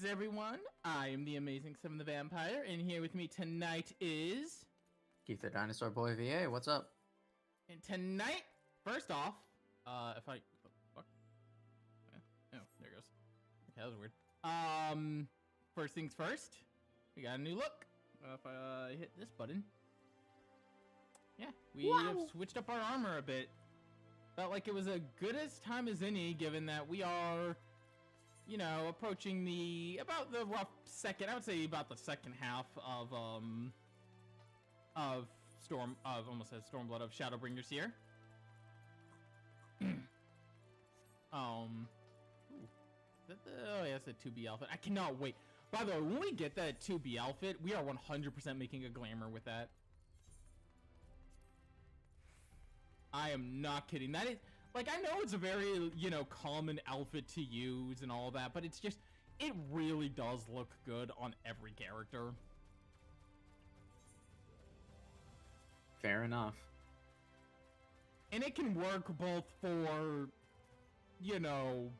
Greetings, everyone. I am the Amazing Seven the Vampire, and here with me tonight is... Keith the Dinosaur Boy VA, what's up? And tonight, first off, if I... Oh, fuck. Oh, there it goes. Okay, that was weird. First things first, we got a new look. If I hit this button. Yeah, we have switched up our armor a bit. Felt like it was a good as time as any, given that we are... you know, approaching about the rough second, I would say about the second half of almost said Stormblood, of Shadowbringers here. Oh yeah, that's a 2B outfit. I cannot wait. By the way, when we get that 2B outfit, we are 100% making a glamour with that. I am not kidding. That is... like, I know it's a very, you know, common outfit to use and all that, but it's just, it really does look good on every character. Fair enough. And it can work both for, you know,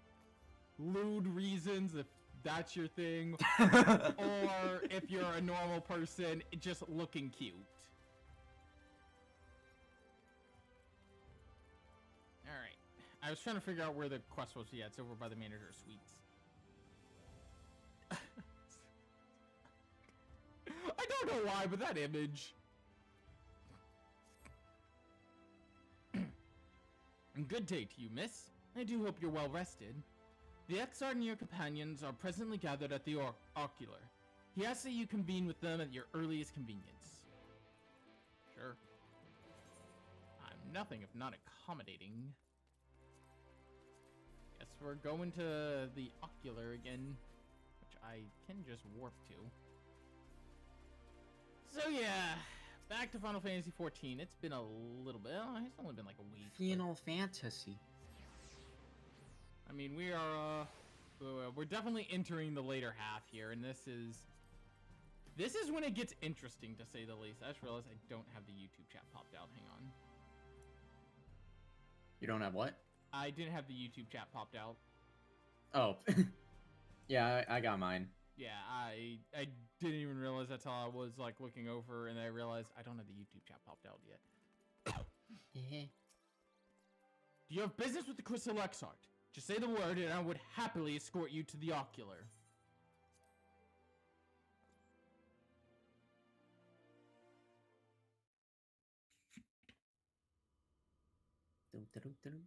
lewd reasons, if that's your thing, or if you're a normal person, just looking cute. Alright. I was trying to figure out where the quest was. Yeah, it's over by the manager's suites. I don't know why, but that image. Good day to you, miss. I do hope you're well rested. The Exarch and your companions are presently gathered at the Ocular. He asks that you convene with them at your earliest convenience. Sure. I'm nothing if not accommodating. Guess we're going to the Ocular again, which I can just warp to. So yeah, back to Final Fantasy XIV. It's been a little bit. It's only been like a week. Final Fantasy. I mean, we are. We're definitely entering the later half here, and this is when it gets interesting, to say the least. I just realized I don't have the YouTube chat popped out. Hang on. You don't have what? I didn't have the YouTube chat popped out. Oh. Yeah, I got mine. Yeah, I didn't even realize that's how I was like looking over, and I realized I don't have the YouTube chat popped out yet. Yeah. Do you have business with the Crystal Exarch? Just say the word, and I would happily escort you to the Ocular. Dum, dum, dum.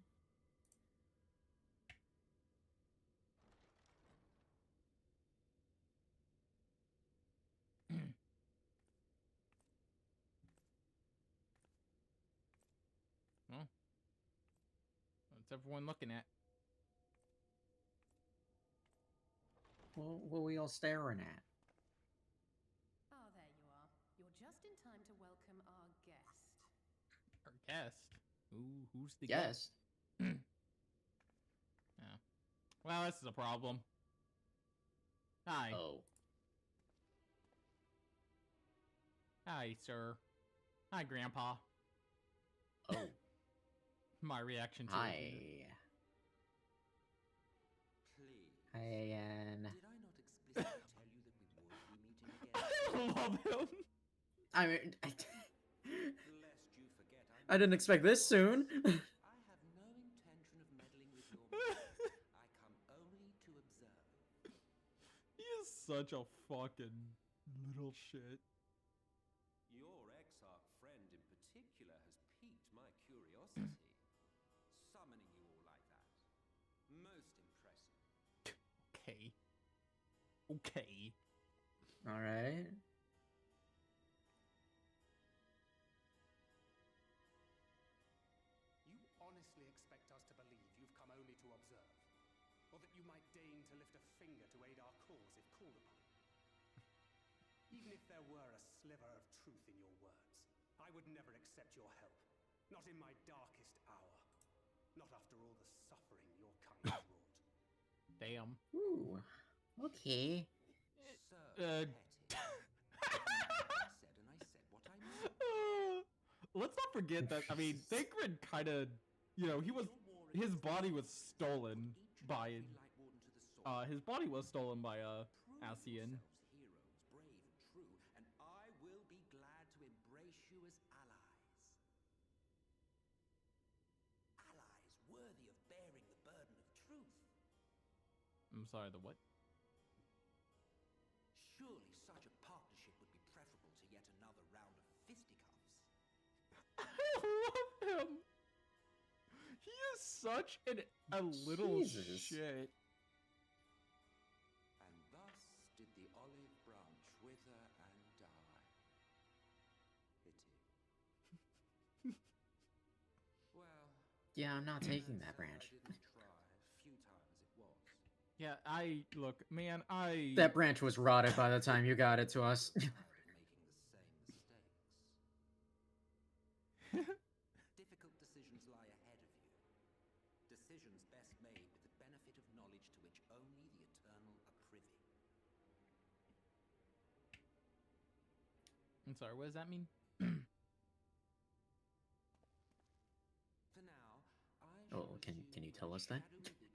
Well, what's everyone looking at? Well, what are we all staring at? Ah, there you are. You're just in time to welcome our guest. Our guest? Who's the Yes. guest? Yeah. Well, this is a problem. Hi. Oh. Hi, sir. Hi, Grandpa. Oh. My reaction to it. Hi. Please. Hi again. Did I not explicitly tell you that we would be meeting again? I love him. I mean, Lest you forget, I didn't expect this soon. I have no intention of meddling with your business. I come only to observe. He is such a fucking little shit. Your Exarch friend in particular has piqued my curiosity. Summoning you all like that. Most impressive. Okay. Okay. All right. You honestly expect us to believe you've come only to observe? Or that you might deign to lift a finger to aid our cause if called upon? Even if there were a sliver of truth in your words, I would never accept your help. Not in my darkest hour. Not after all the suffering your kind has wrought. Damn. Ooh. Okay. So uh, petty. I said what I meant. Let's not forget that, I mean, Thancred kind of, you know, his body was stolen by, his body was stolen by, Alcyon. yourselves heroes, brave and true, and I will be glad to embrace you as allies. Allies worthy of bearing the burden of truth. I'm sorry, the what? Surely such a partnership would be preferable to yet another round of fisticuffs. I love him. He is such a little Jesus. shit. And thus did the olive branch wither and die. Pity. Well, Yeah, I'm not taking that sad branch. I didn't try, futile as it was. Yeah, look, man, That branch was rotted by the time you got it to us. Tired of making the same mistakes. Difficult decisions lie ahead of you. Decisions best made with the benefit of knowledge to which only the eternal are privy. I'm sorry, what does that mean? For now, I Oh, shall can assume you the tell us that? shadowy vigil.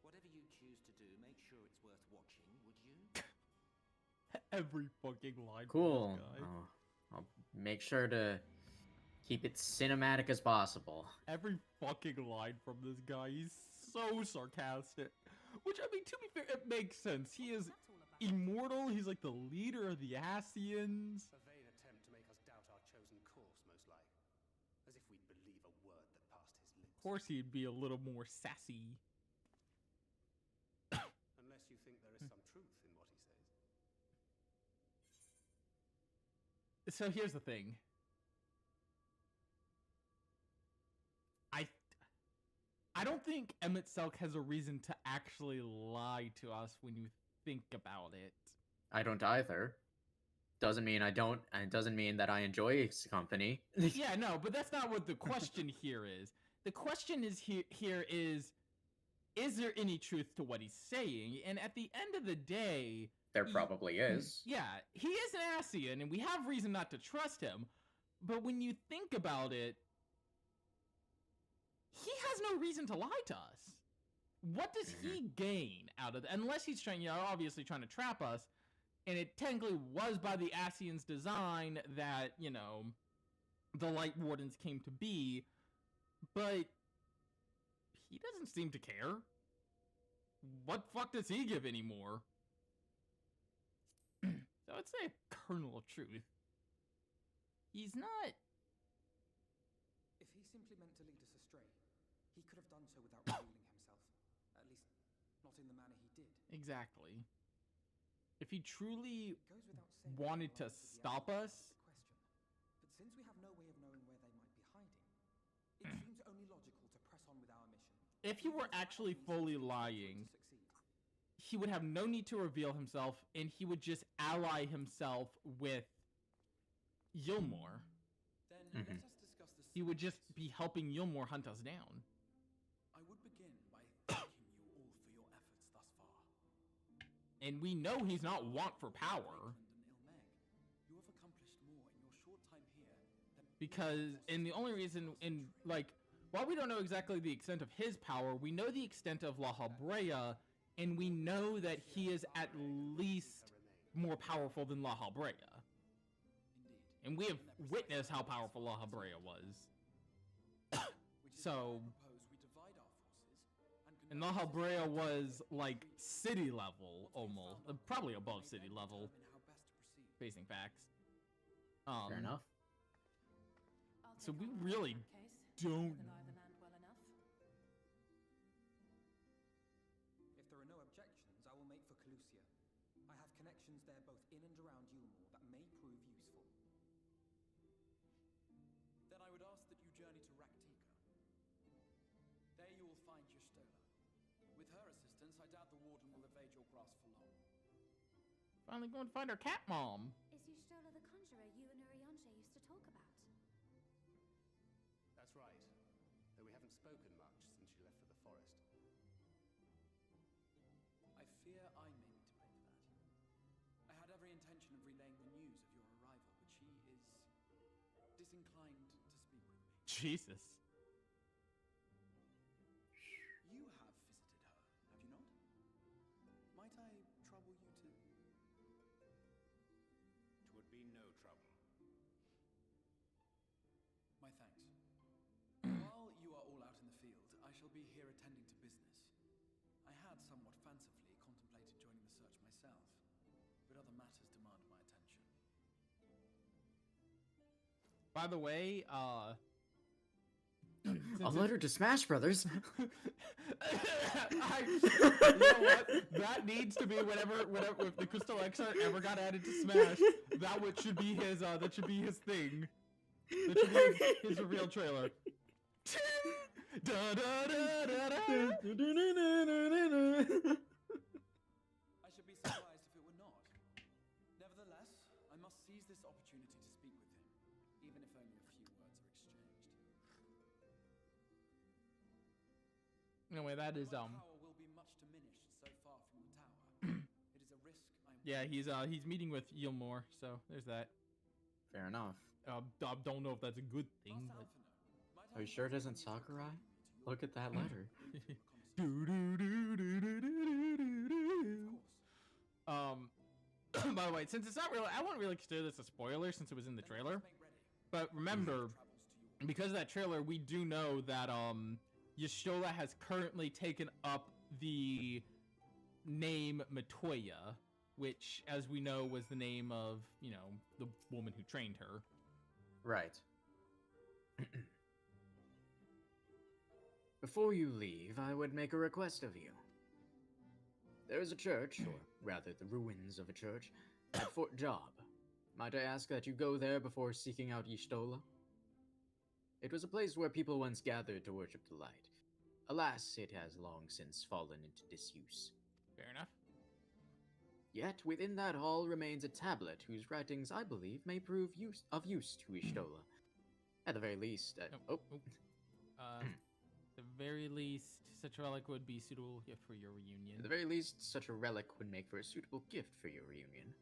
Whatever you choose to do, make sure it's worth watching, would you? Every fucking line. from Cool. this guy. Oh, I'll make sure to keep it cinematic as possible. Every fucking line from this guy. He's so sarcastic. Which, I mean, to be fair, it makes sense. He is What's that all about? immortal. He's like the leader of the Ascians. A vain attempt to make us doubt our chosen course, most like. As if we'd believe a word that passed his lips. Of course, he'd be a little more sassy. Unless you think there is some truth in what he says. So here's the thing. I don't think Emmett Selk has a reason to actually lie to us when you think about it. I don't either. Doesn't mean I don't, and it doesn't mean that I enjoy his company. Yeah, no, but that's not what the question here is. The question is here is there any truth to what he's saying? And at the end of the day, There probably is. yeah, he is an Ascian, and we have reason not to trust him. But when you think about it, he has no reason to lie to us. What does he gain out of unless he's trying, obviously trying to trap us, and it technically was by the Ascians' design that, the Light Wardens came to be, but he doesn't seem to care. What fuck does he give anymore? So I'd say a kernel of truth. He's not. If he simply meant to lead us astray, he could have done so without revealing himself. At least, not in the manner he did. Exactly. If he truly It goes without saying that wanted the to lives of the stop Ascians us, is the question. But since we have no way of knowing where they might be hiding, it seems only logical to press on with our mission. if he were actually fully lying, he would have no need to reveal himself, and he would just ally himself with Yilmore. Then Mhm. let us discuss the He would just simplest. be helping Yilmore hunt us down. I would begin by thanking you all for your efforts thus far. And we know he's not want for power. Lakeland and Ilmeg, you have accomplished more in your short time here than all Because, forces and the only reason, while we don't know exactly the extent of his power, we know the extent of La Habrea, and we know that he is at least more powerful than La Habrea. Indeed. And we have Let me witnessed how precise powerful La our Habrea was. Which is So- why I propose we divide our forces And La conduct this Habrea attack was, in like, retreat. city level, Once we have almost. found our Probably goal, above we city then level, determine how best to proceed. facing facts. Fair enough. I'll So take we on that really in that case. don't- The lie of the land well enough. If there are no objections, I will make for Calusia. I have connections there both in and around Yulmore that may prove useful. Then I would ask that you journey to Raktika. There you will find Y'shtola. With her assistance, I doubt the Warden will evade your grasp for long. Finally going to find our cat mom. Is Y'shtola the conjurer you and Urianger used to talk about? That's right. Though we haven't spoken much since she left for the forest. I fear I may be to blame for that. I had every intention of relaying the news of your arrival, but she is disinclined to speak with me. Jesus. You have visited her, have you not? Might I trouble you to be no trouble. My thanks. While you are all out in the field, I shall be here attending to business. I had somewhat fancifully contemplated joining the search myself, but other matters demand my attention. By the way, A letter to Smash Brothers. you know what? That needs to be whenever if the Crystal Exart ever got added to Smash, that should be his thing. That should be his reveal trailer. Da, da, da, da, da. I should be surprised if it were not. Nevertheless, I must seize this opportunity to speak with him, even if only a few words are exchanged. Anyway, that is My power will be much diminished so far from the tower. It is a risk I am yeah, he's meeting with Yilmore, so there's that. Fair enough. I don't know if that's a good thing, Master but Alphinaud, might Are I you sure it request isn't you to Sakurai? accompany me to your Look at that letter. do do do do do do do do. Of course. By the way, since it's not really, I won't really consider this a spoiler since it was in the Then trailer. let us make ready. But remember, Travels to you. because of that trailer, we do know that Y'shtola has currently taken up the name Matoya, which, as we know, was the name of, you know, the woman who trained her. Right. Before you leave, I would make a request of you. There is a church, or rather the ruins of a church, at Fort Job. Might I ask that you go there before seeking out Y'shtola? It was a place where people once gathered to worship the light. Alas, it has long since fallen into disuse. Fair enough. Yet within that hall remains a tablet whose writings, I believe, may prove of use to Y'shtola. At the very least, The very least, such a relic would be suitable gift for your reunion. At the very least, such a relic would make for a suitable gift for your reunion.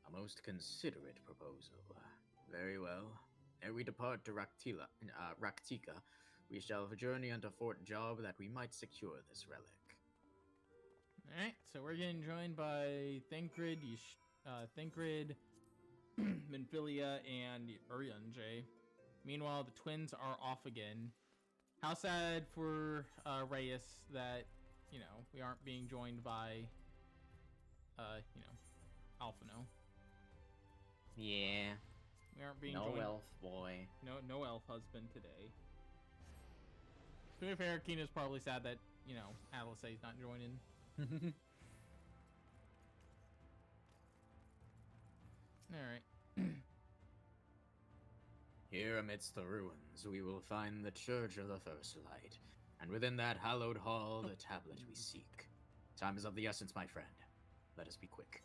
A most considerate proposal. Very well. Ere we depart to Raktika, we shall journey unto Fort Job that we might secure this relic. Alright, so we're getting joined by Thancred, Minfilia, and Urianger. Meanwhile, the twins are off again. How sad for Reyes that, you know, we aren't being joined by, Alphinaud. Yeah. We aren't being No joined. elf boy. No elf husband today. To be fair, Kina's probably sad that, you know, Alisaie's not joining. Alright. Here amidst the ruins, we will find the Church of the First Light, and within that hallowed hall, the tablet we seek. Time is of the essence, my friend. Let us be quick.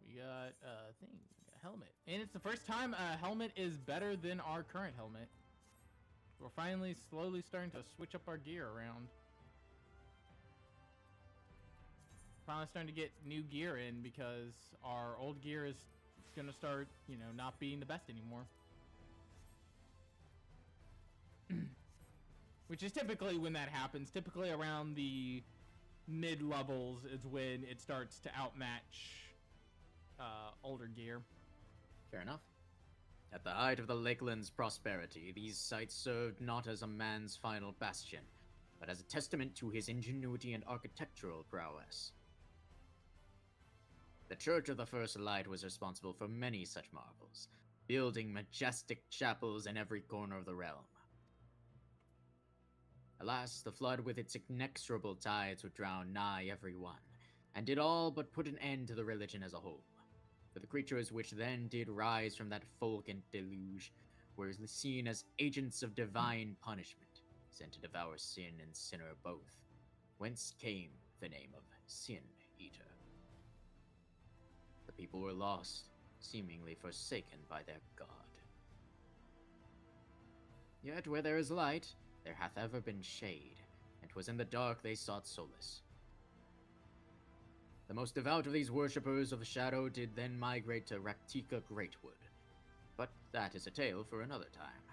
We got a thing, a helmet. And it's the first time a helmet is better than our current helmet. We're finally slowly starting to switch up our gear around. Finally starting to get new gear in because our old gear is gonna start, you know, not being the best anymore. Which is typically when that happens. Typically around the mid-levels is when it starts to outmatch older gear. Fair enough. At the height of the Lakeland's prosperity, these sites served not as a man's final bastion, but as a testament to his ingenuity and architectural prowess. The Church of the First Light was responsible for many such marvels, building majestic chapels in every corner of the realm. Alas, the flood with its inexorable tides would drown nigh every one, and did all but put an end to the religion as a whole. For the creatures which then did rise from that fulgent deluge were seen as agents of divine punishment, sent to devour sin and sinner both, whence came the name of Sin Eater. The people were lost, seemingly forsaken by their god. Yet where there is light, there hath ever been shade, and 'twas in the dark they sought solace. The most devout of these worshippers of the shadow did then migrate to Raktika Greatwood, but that is a tale for another time.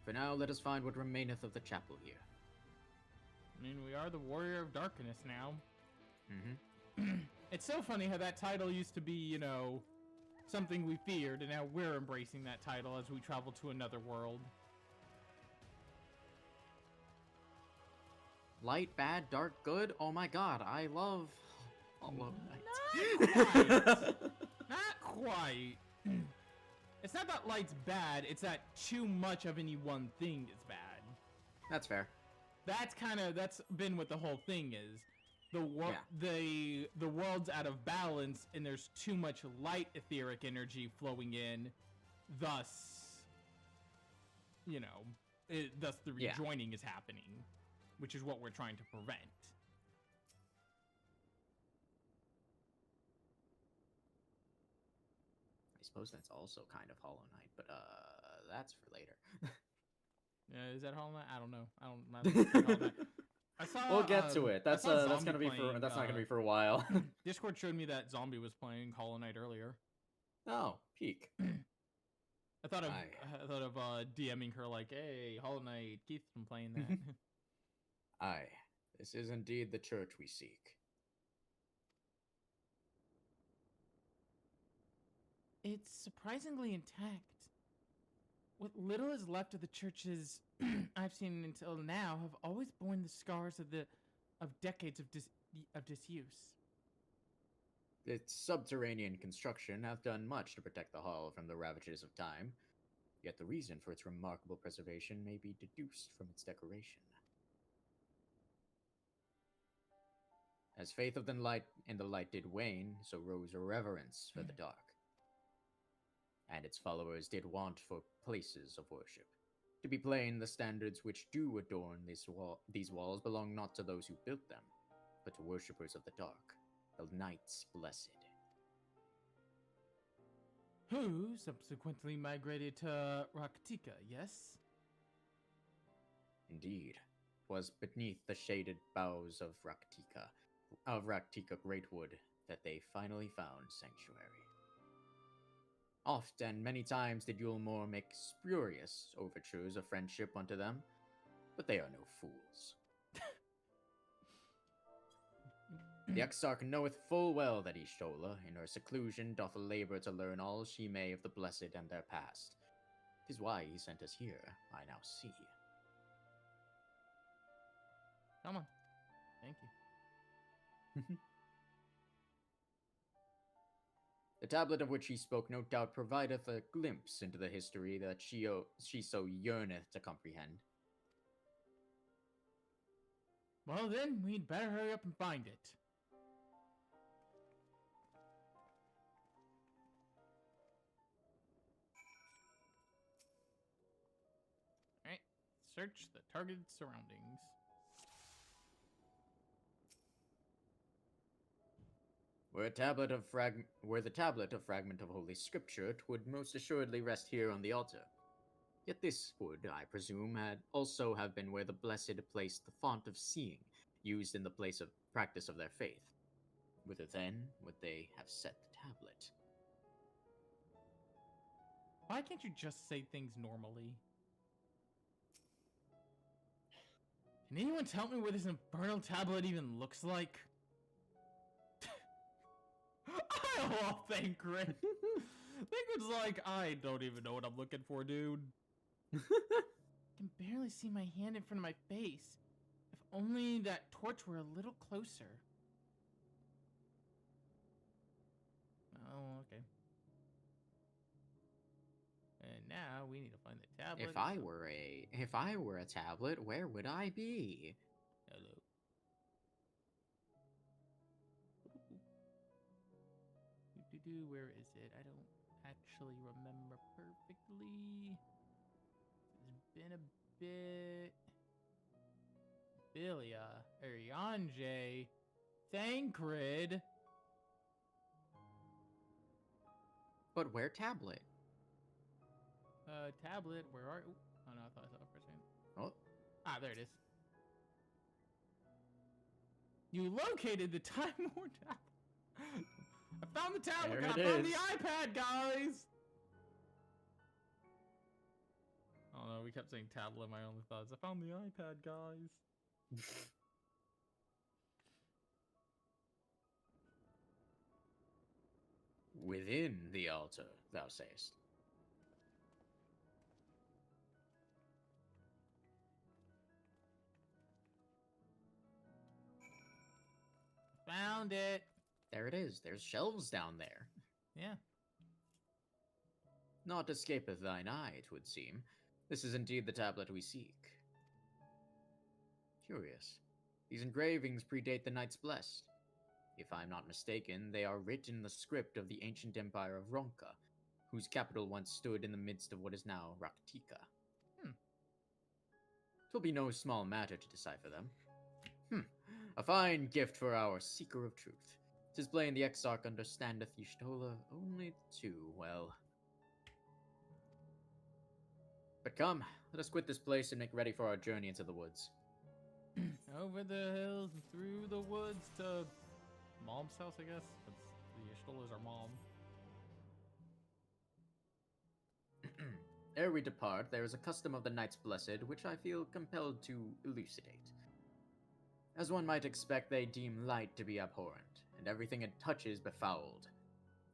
For now, let us find what remaineth of the chapel here. I mean, we are the Warrior of Darkness now. Mm-hmm. It's so funny how that title used to be, you know, something we feared, and now we're embracing that title as we travel to another world. Light, bad, dark, good. Oh my god, I love Hollow Not Knight. quite. Not quite. It's not that light's bad, it's that too much of any one thing is bad. That's fair. That's been what the whole thing is. The world's out of balance, and there's too much light etheric energy flowing in, thus, you know, thus the rejoining is happening, which is what we're trying to prevent. I suppose that's also kind of Hollow Knight, but that's for later. Is that Hollow Knight? I don't know. I don't know. I saw. We'll get to it. That's I saw that's Zombie gonna be for playing, that's not gonna be for a while. Discord showed me that Zombie was playing Hollow Knight earlier. Oh, peak. I thought of DMing her like, "Hey, Hollow Knight, Keith's been playing that." Aye, this is indeed the church we seek. It's surprisingly intact. What little is left of the churches I've seen until now have always borne the scars of decades of disuse. Its subterranean construction hath done much to protect the hall from the ravages of time, yet the reason for its remarkable preservation may be deduced from its decoration. As faith of the light did wane, so rose a reverence for the dark. And its followers did want for places of worship. To be plain, the standards which do adorn these walls belong not to those who built them, but to worshippers of the dark, the knights blessed. Who subsequently migrated to Raktika, yes? Indeed, 'twas beneath the shaded boughs of Raktika Greatwood, that they finally found sanctuary. Oft and many times did Yulmore make spurious overtures of friendship unto them, but they are no fools. The Exarch knoweth full well that Ishola, in her seclusion, doth labor to learn all she may of the blessed and their past. 'Tis why he sent us here, I now see. Come on. Thank you. The tablet of which he spoke no doubt provideth a glimpse into the history that she so yearneth to comprehend. Well then, we'd better hurry up and find it. Alright, search the targeted surroundings. Were the tablet of fragment of Holy Scripture, 'twould most assuredly rest here on the altar. Yet this would, I presume, also have been where the blessed placed the font of seeing, used in the place of practice of their faith. Whither then would they have set the tablet? Why can't you just say things normally? Can anyone tell me what this infernal tablet even looks like? Oh, Thancred. Thancred's like, I don't even know what I'm looking for, dude. I can barely see my hand in front of my face. If only that torch were a little closer. Oh, okay. And now we need to find the tablet. If I were a tablet, where would I be? Hello. Where is it? I don't actually remember perfectly. It's been a bit. Bilia, Arianje, Thancred. But where tablet? Tablet, where are you? Oh no, I thought I saw it for a second. Oh. Ah, there it is. You located the Time War tablet. I found the tablet. There I it found is. the iPad, guys. Oh no, we kept saying tablet. My only thoughts. I found the iPad, guys. within the altar, thou sayest. Found it. There it is. There's shelves down there. Yeah. Naught escapeth thine eye, it would seem. This is indeed the tablet we seek. Curious. These engravings predate the Knights Blessed. If I am not mistaken, they are written in the script of the ancient empire of Ronka, whose capital once stood in the midst of what is now Raktika. 'Twill be no small matter to decipher them. A fine gift for our seeker of truth. 'Tis plain the Exarch understandeth Y'shtola only too well. But come, let us quit this place and make ready for our journey into the woods. Over the hills and through the woods to Mom's house, I guess. But the Y'shtola's our mom. Ere we depart, there is a custom of the Knights Blessed which I feel compelled to elucidate. As one might expect, they deem light to be abhorrent, and everything it touches befouled.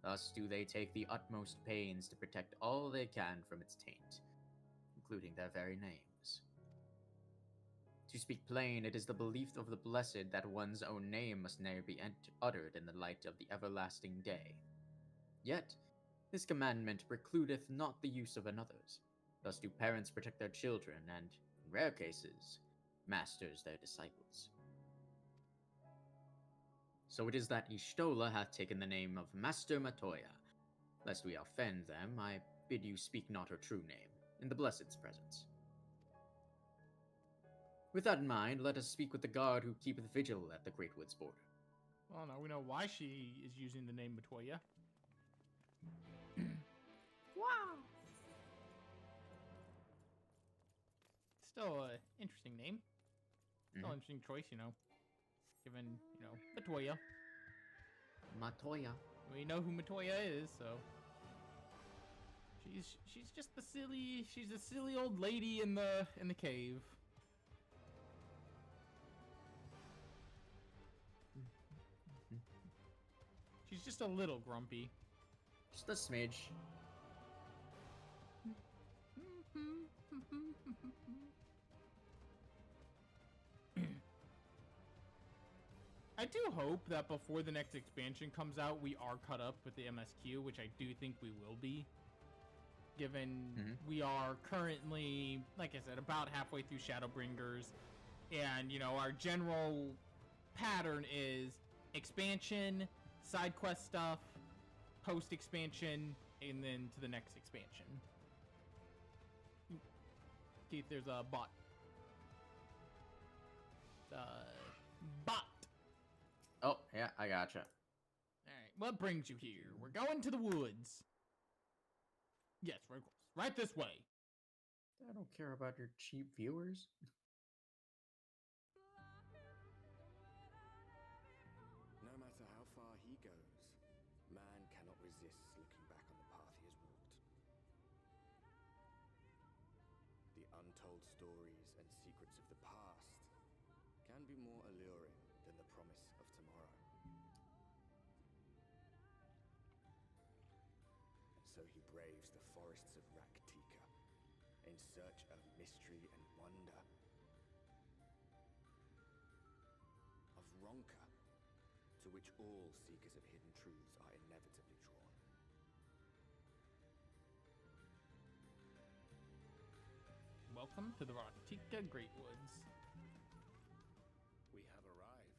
Thus do they take the utmost pains to protect all they can from its taint, including their very names. To speak plain, it is the belief of the Blessed that one's own name must ne'er be uttered in the light of the everlasting day. Yet, this commandment precludeth not the use of another's. Thus do parents protect their children, and, in rare cases, masters their disciples. So it is that Y'shtola hath taken the name of Master Matoya. Lest we offend them, I bid you speak not her true name, in the Blessed's presence. With that in mind, let us speak with the guard who keepeth vigil at the Great Woods border. Well, now we know why she is using the name Matoya. Wow. Still an interesting name. Still an Mhm. interesting choice, you know. Given, you know, Matoya. Matoya. We know who Matoya is, so she's just the she's a silly old lady in the cave. She's just a little grumpy. Just a smidge. I do hope that before the next expansion comes out, we are caught up with the MSQ, which I do think we will be. Given we are currently, like I said, about halfway through Shadowbringers, and, you know, our general pattern is expansion, side quest stuff, post-expansion, and then to the next expansion. Keith, there's a bot. Bot! Oh, yeah, I gotcha. Alright, what brings you here? We're going to the woods. Yes, we're close. Right this way. I don't care about your cheap viewers. No matter how far he goes, man cannot resist looking back on the path he has walked. The untold stories and secrets of the past can be more alluring than the promise of tomorrow. And so he braves the forests of Raktika in search of mystery and wonder. Of Ronka, to which all seekers of hidden truths are inevitably drawn. Welcome to the Raktika Great Woods. We have arrived.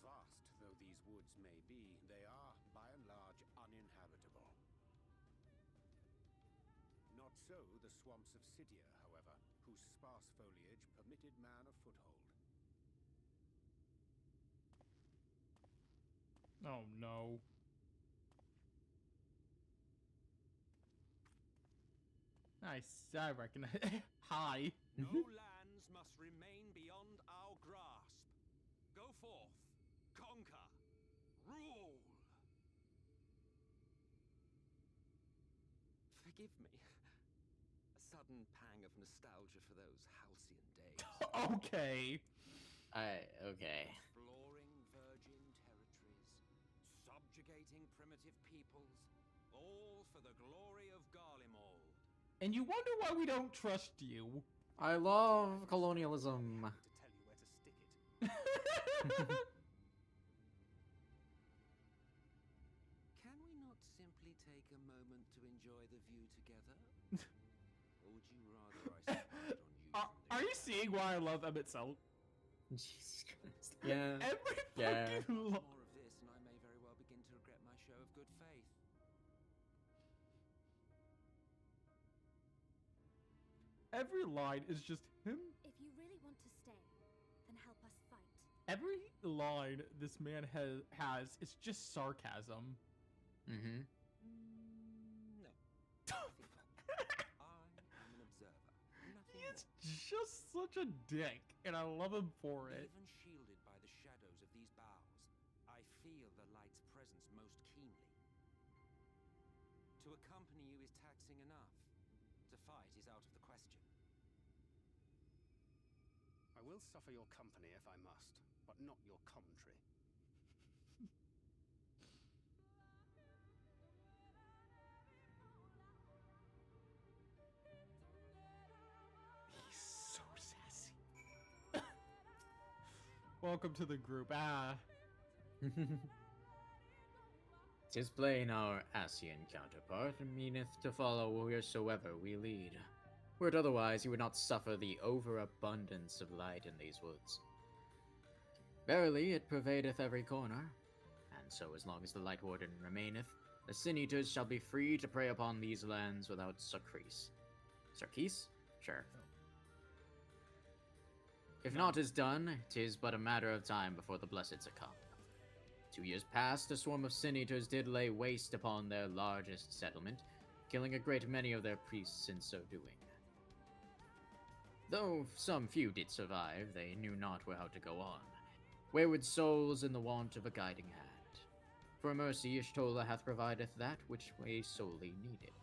Vast though these woods may be, they are, by and large, uninhabitable. Not so the swamps of Cydia, however, whose sparse foliage permitted man a foothold. Oh no. I recognize. Hi. No lands must remain beyond our grasp. Go forth, conquer, rule! Forgive me. A sudden pang of nostalgia for those halcyon days. Okay. Okay. Exploring virgin territories, subjugating disciples, all for the glory of Garlemald. And you wonder why we don't trust you. I love colonialism. To tell you where to stick it. Can we not simply take a moment to enjoy the view together? Or would you rather I spied on you? Are you seeing why I love Emmett Selk? Jesus Christ. Yeah. Every Yeah. fucking More of this, and I may very well begin to regret my show of good faith. Every line is just him. If you really want to stay, then help us fight. Every line this man has is just sarcasm. Mm-hmm. No. I am an observer. Nothing He is more. just such a dick, and I love him for it. Even shielded by the shadows of these boughs, I feel the light's presence most keenly. To accompany you is taxing enough. To fight is out of the question. I will suffer your company if I must, but not your commentary. He's so sassy. Welcome to the group. Tis plain our Asian counterpart meaneth to follow wheresoever we lead. Were it otherwise, he would not suffer the overabundance of light in these woods. Verily, it pervadeth every corner, and so as long as the Light Warden remaineth, the Sin-Eaters shall be free to prey upon these lands without Sarkis. Sarkis? Sure. If naught is done, 'tis but a matter of time before the Blessed succumb. 2 years past, a swarm of Sin-Eaters did lay waste upon their largest settlement, killing a great many of their priests in so doing. Though some few did survive, they knew not how to go on, wayward souls in the want of a guiding hand. For mercy, Y'shtola hath provided that which we sorely needed.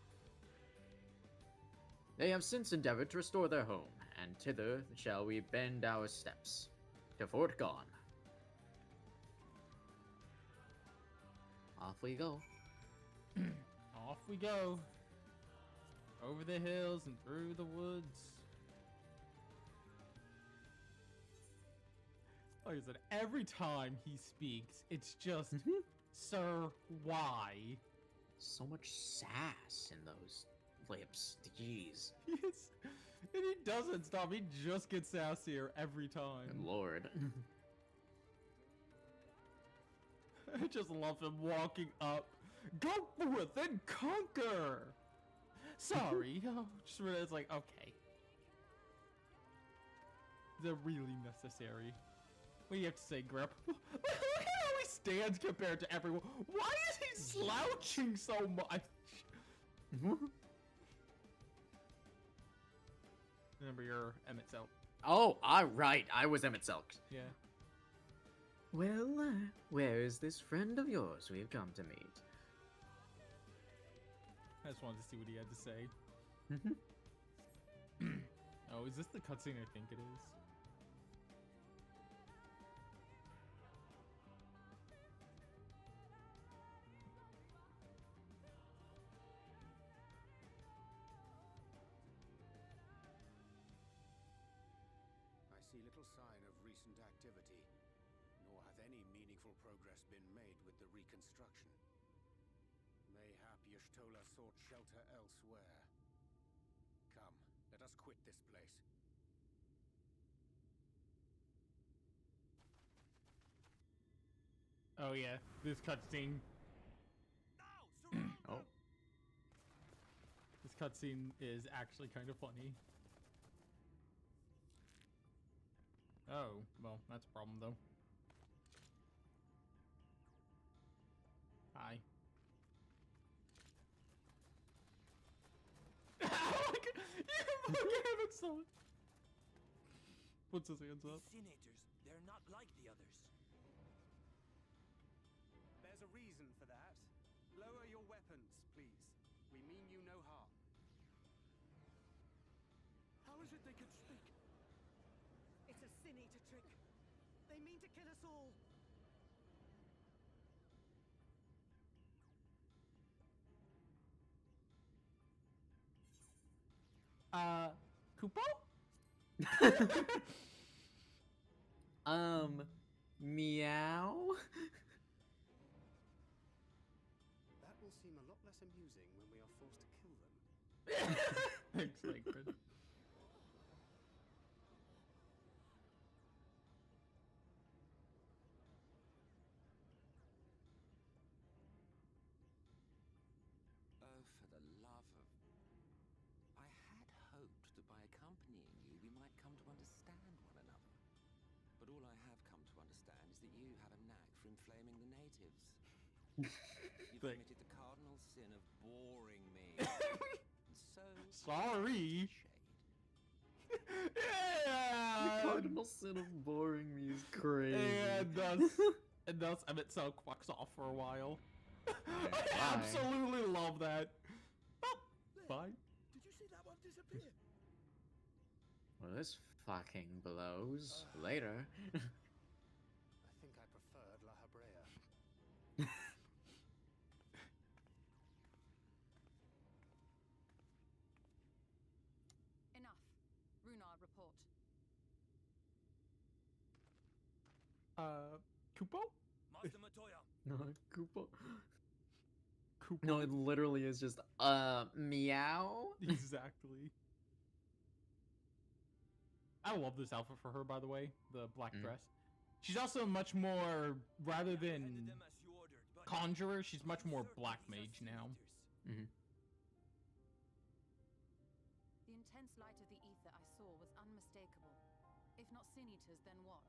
They have since endeavored to restore their home, and thither shall we bend our steps, to Fort Gone. Off we go. Off we go. Over the hills and through the woods. Like I said, every time he speaks, it's just, sir, why? So much sass in those lips. Jeez. Yes. And he doesn't stop. He just gets sassier every time. Good lord. I just love him walking up. Go forth and conquer. Sorry. Oh, just really, it's like, okay. They're really necessary. What do you have to say, Grip? Look at how he stands compared to everyone. Why is he slouching so much? Remember your Emmett Selk. Oh, right. I was Emmett Selk. Yeah. Well, where is this friend of yours we've come to meet? I just wanted to see what he had to say. Oh, is this the cutscene I think it is? I see little sign of recent activity, nor hath any meaningful progress been made with the reconstruction. Mayhap Y'shtola sought shelter elsewhere. Come, let us quit this place. Oh yeah, this cutscene. Oh. This cutscene is actually kind of funny. Oh, well, that's a problem though. Hi. Look, you look at it so. Puts his hands up. Sin-Eaters, they're not like the others. There's a reason for that. Lower your weapons, please. We mean you no harm. How is it they can speak? It's a Sin-Eater trick. They mean to kill us all. Kupo? Meow? That will seem a lot less amusing when we are forced to kill them. Thanks, Sacred. Oh, for the love of... I had hoped that by accompanying you, we might come to understand one another. But all I have come to understand is that you have a knack for inflaming the natives. You've committed the cardinal sin of boring me. And so... Sorry. The Yeah. cardinal sin of boring me is crazy. And thus Emmett Cell fucks off for a while. I Why? absolutely love that. Oh, bye. Did you see that one disappear? Well, this fucking blows. Later. I think I preferred La Habrea. Enough. Runard, report. Kupo? Master Matoya. No, Koopa. Kupo. No, it literally is just, meow? Exactly. I love this outfit for her, by the way. The black dress. She's also much more, rather than Defended them as you ordered, but conjurer, she's much more certain black these are mage now. skeletors. The intense light of the ether I saw was unmistakable. If not Sin Eaters, then what?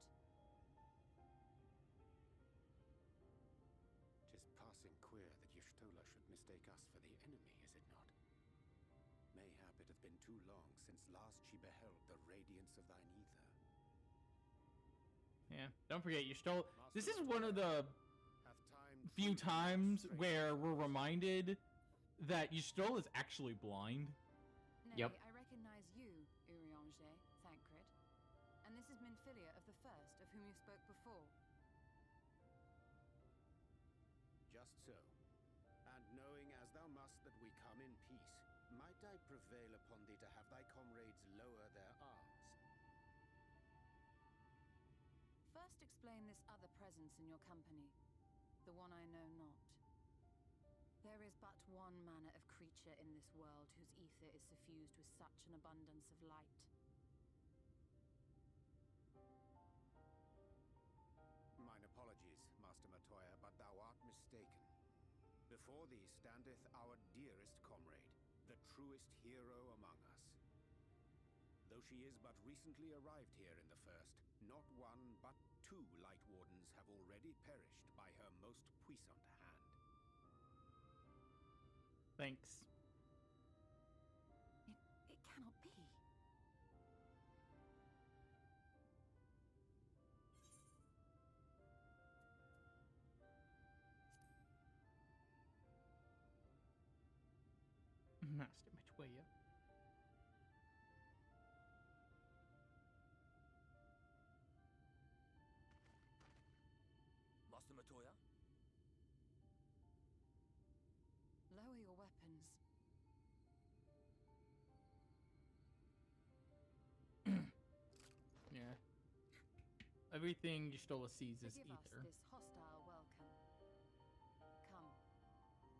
Tis passing queer that Y'shtola should mistake us for the enemy, is it not? Mayhap it hath been too long since last she beheld the radiance of thine ether. Yeah, don't forget, you stole. This is one of the Hath time few truly times strength where we're reminded that Yustol is actually blind. Nay, Yep. I recognize you, Urianger, Thancred. And this is Minfilia of the First, of whom you spoke before. Just so. And knowing as thou must that we come in peace, might I prevail upon thee to have thy comrades lower their arms? First explain this other presence in your company, the one I know not. There is but one manner of creature in this world whose ether is suffused with such an abundance of light. Mine apologies, Master Matoya, but thou art mistaken. Before thee standeth our dearest comrade, the truest hero among us. Though she is but recently arrived here in the First, not one but two Light Wardens have already perished by her most puissant hand. Thanks. It cannot be. Master Matoya. Master Matoya. Lower your weapons. Yeah. Everything Y'shtola sees is Forgive us ether. this hostile welcome. Come.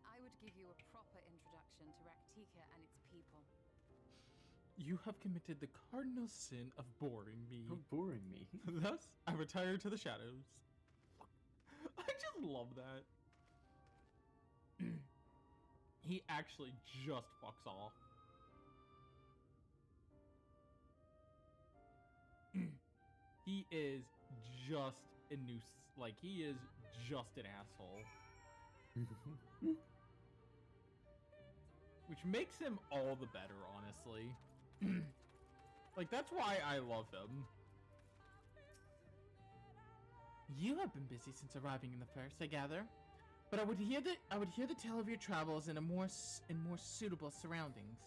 I would give you a proper introduction to Raktika and its people. You have committed the cardinal sin of boring me. How boring me. Thus, I retire to the shadows. I just love that. He actually just fucks off. He is just a like, he is just an asshole. Which makes him all the better, honestly. Like, that's why I love him. You have been busy since arriving in the First, I gather. But I would hear the tale of your travels in more suitable surroundings.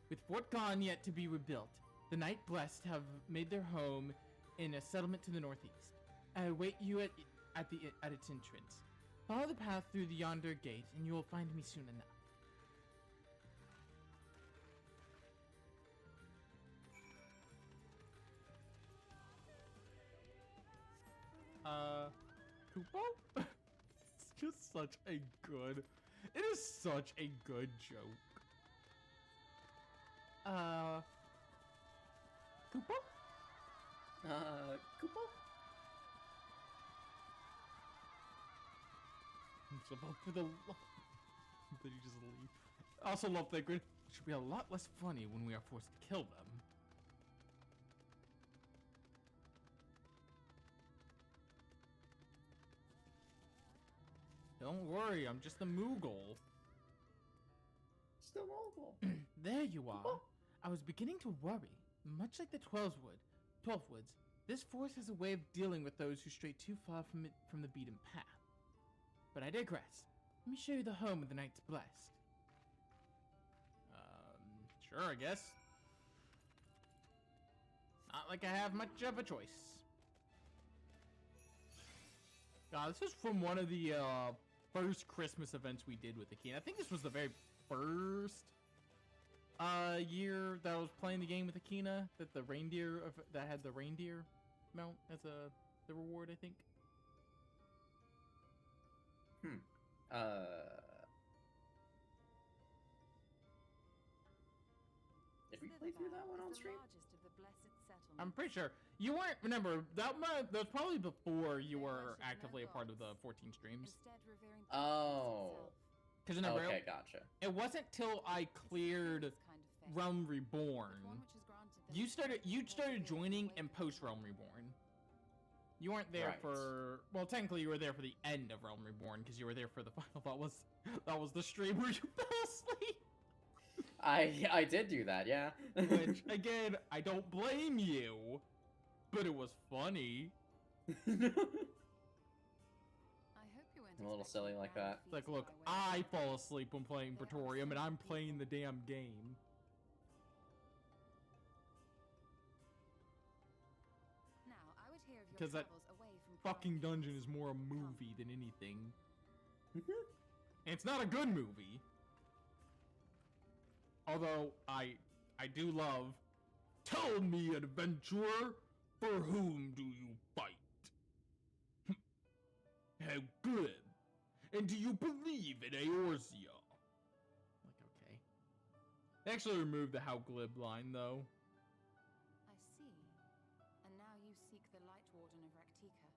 With Fort Gone yet to be rebuilt, the Night Blessed have made their home in a settlement to the northeast. I await you at its entrance. Follow the path through the yonder gate, and you will find me soon enough. Kupo? It's just such a good... It is such a good joke. Kupo? Kupo? So for the love... Did he just leave? I also love that grin. It should be a lot less funny when we are forced to kill them. Don't worry, I'm just a Moogle. Still Moogle. There you are. I was beginning to worry. Much like the Twelfwoods, this forest has a way of dealing with those who stray too far from the beaten path. But I digress. Let me show you the home of the Knights Blessed. Sure, I guess. Not like I have much of a choice. This is from one of the first Christmas events we did with Akina. I think this was the very first year that I was playing the game with Akina. That the reindeer that had the reindeer mount as the reward. I think. Did we play through that one on stream? I'm pretty sure you weren't. Remember that was probably before you were actively a part of the 14 streams. Oh. Because okay, gotcha. It wasn't till I cleared Realm Reborn. You started joining in post Realm Reborn. You weren't there for, well, technically you were there for the end of Realm Reborn because you were there for the final. That was the stream where you fell asleep. I did do that, yeah. Which again, I don't blame you, but it was funny. I'm a little silly like that. It's like, look, I fall asleep when playing Praetorium, and I'm playing the damn game. Because that fucking dungeon is more a movie than anything. And it's not a good movie. Although, I do love... Tell me, adventurer, for whom do you fight? How glib. And do you believe in Eorzea? Like, okay. They actually removed the how glib line, though. I see. And now you seek the Light Warden of Raktika.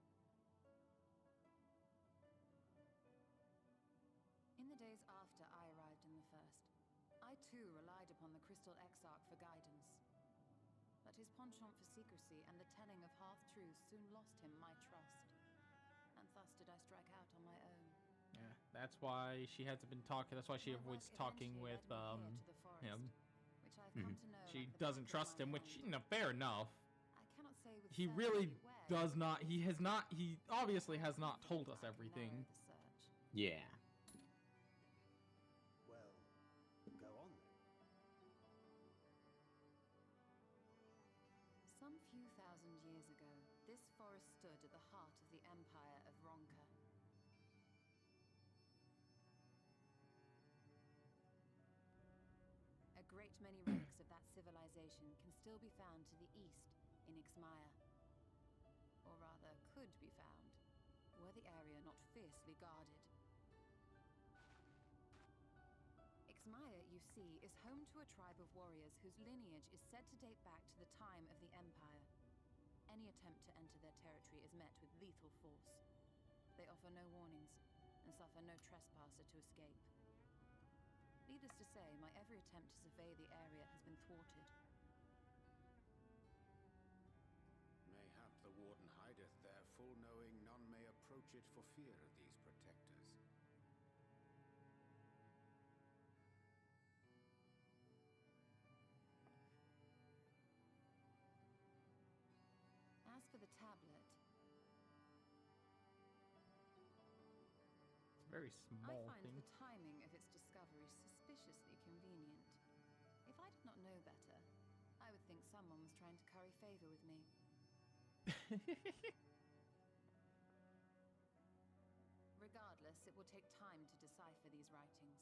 In the days after I arrived in the First, I too relied upon the Crystal Exarch for guidance. But his penchant for secrecy and the telling of half-truths soon lost him my trust. And thus did I strike out on my own. Yeah, that's why she hasn't been talking. That's why she avoids talking with him. Which I've come to know She like doesn't trust him, which, you know, fair enough. I cannot say with He really does not. He obviously has not told us everything. Yeah. Well, go on then. Some few thousand years ago, this forest stood at the heart of the Empire of Ronka. A great many relics of that civilization can still be found to the east in Ixmaya. Or rather, could be found, were the area not fiercely guarded. Ixmaya, you see, is home to a tribe of warriors whose lineage is said to date back to the time of the Empire. Any attempt to enter their territory is met with lethal force. They offer no warnings, and suffer no trespasser to escape. Needless to say, my every attempt to survey the area has been thwarted. Mayhap the Warden hideth there, full knowing none may approach it for fear of these protectors. As for the tablet, It's a very small I find thing. the timing of its discovery suspiciously convenient. If I did not know better, I would think someone was trying to curry favor with me. Regardless, it will take time to decipher these writings.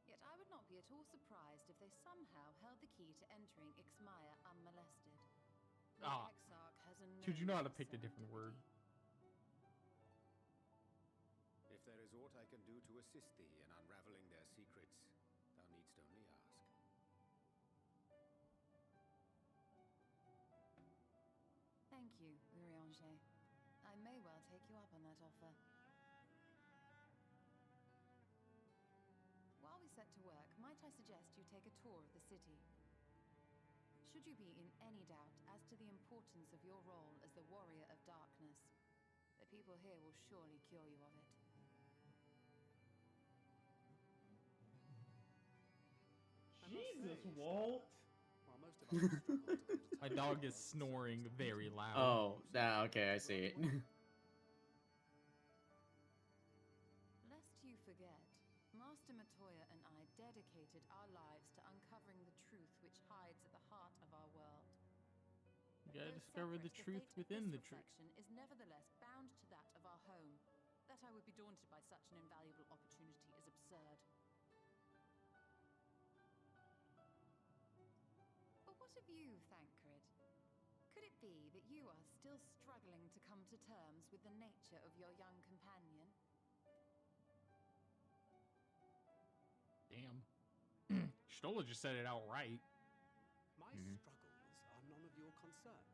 Yet I would not be at all surprised if they somehow held the key to entering Ixmaya unmolested. The Exarch has a Should you not known have picked a different word? do to assist thee in unraveling their secrets, thou needst only ask. Thank you, Urianger. I may well take you up on that offer. While we set to work, might I suggest you take a tour of the city? Should you be in any doubt as to the importance of your role as the Warrior of Darkness, the people here will surely cure you of it. Jesus, Walt. While most of us struggle to come to My terms dog with is their snoring existence, very loud. Oh, okay, I see it. Lest you forget, Master Matoya and I dedicated our lives to uncovering the truth which hides at the heart of our world. You gotta Though discover the separate, truth fate of within this the truth. reflection is nevertheless bound to that of our home. That I would be daunted by such an invaluable opportunity is absurd. But what of you, Thancred? Could it be that you are still struggling to come to terms with the nature of your young companion? Damn. Stola just said it outright. My Mhm. struggles are none of your concern.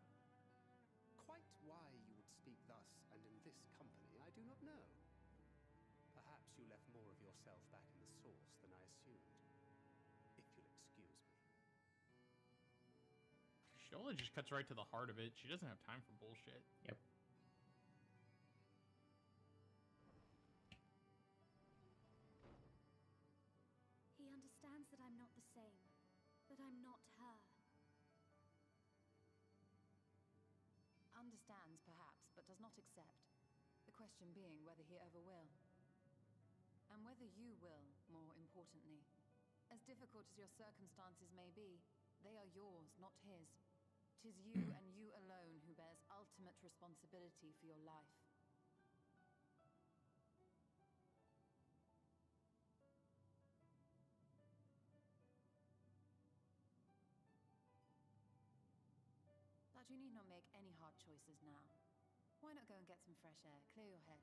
Quite why you would speak thus and in this company, I do not know. Perhaps you left more of yourself back in the source than I assumed. If you'll excuse me. Stola just cuts right to the heart of it. She doesn't have time for bullshit. Yep. He understands that I'm not the same, that I'm not her. Understands, perhaps, but does not accept. The question being whether he ever will. And whether you will, more importantly. As difficult as your circumstances may be, they are yours, not his. 'Tis you and you alone who bears ultimate responsibility for your life. But you need not make any hard choices now. Why not go and get some fresh air, clear your head?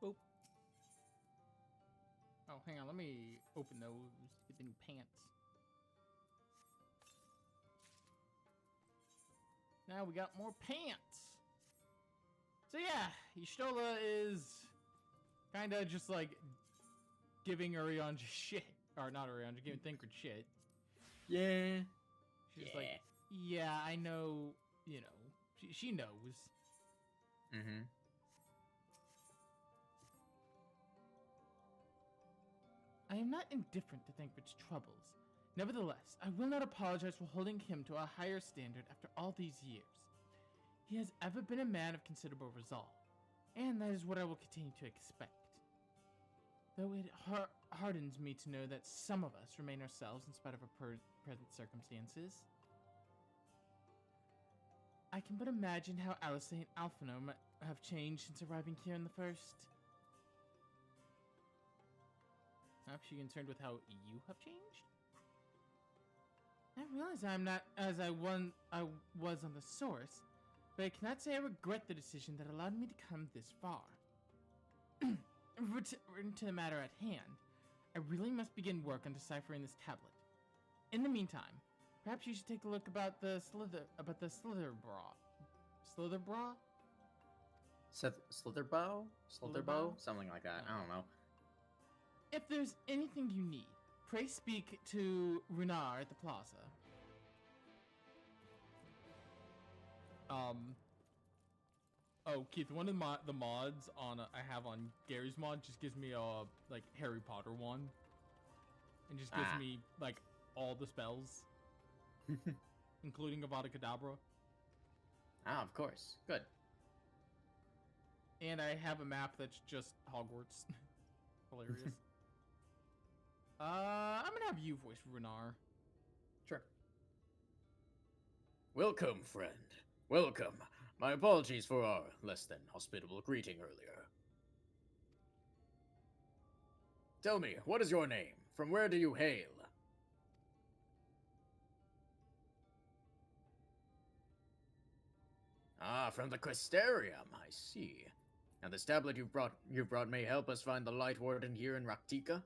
Boop. Oh, hang on. Let me open those. Get the new pants. Now we got more pants. So yeah, Y'shtola is kind of just like giving Urianger shit. Or not Urianger, giving Thancred shit. Yeah. She's just like, yeah, I know, you know, she knows. Mm-hmm. I am not indifferent to Thancred's troubles. Nevertheless, I will not apologize for holding him to a higher standard after all these years. He has ever been a man of considerable resolve, and that is what I will continue to expect. Though it hardens me to know that some of us remain ourselves in spite of our present circumstances. I can but imagine how Alice and Alphino have changed since arriving here in the first. Perhaps you're concerned with how you have changed? I realize I'm not as I was on the source, but I cannot say I regret the decision that allowed me to come this far. Return to the matter at hand, I really must begin work on deciphering this tablet. In the meantime, perhaps you should take a look about the Slitherbra. Slitherbra? Slitherbow? Slitherbow? Something like that. I don't know. If there's anything you need, pray speak to Runar at the plaza. Oh, Keith, one of the mods on I have on Gary's mod just gives me a like Harry Potter one, and just gives me like all the spells, including Avada Kedavra. Ah, of course. Good. And I have a map that's just Hogwarts. Hilarious. I'm gonna have you voice Runar. Sure. Welcome, friend. Welcome. My apologies for our less than hospitable greeting earlier. Tell me, what is your name? From where do you hail? Ah, from the Crystarium, I see. And this tablet you've brought may help us find the Light Warden here in Raktika?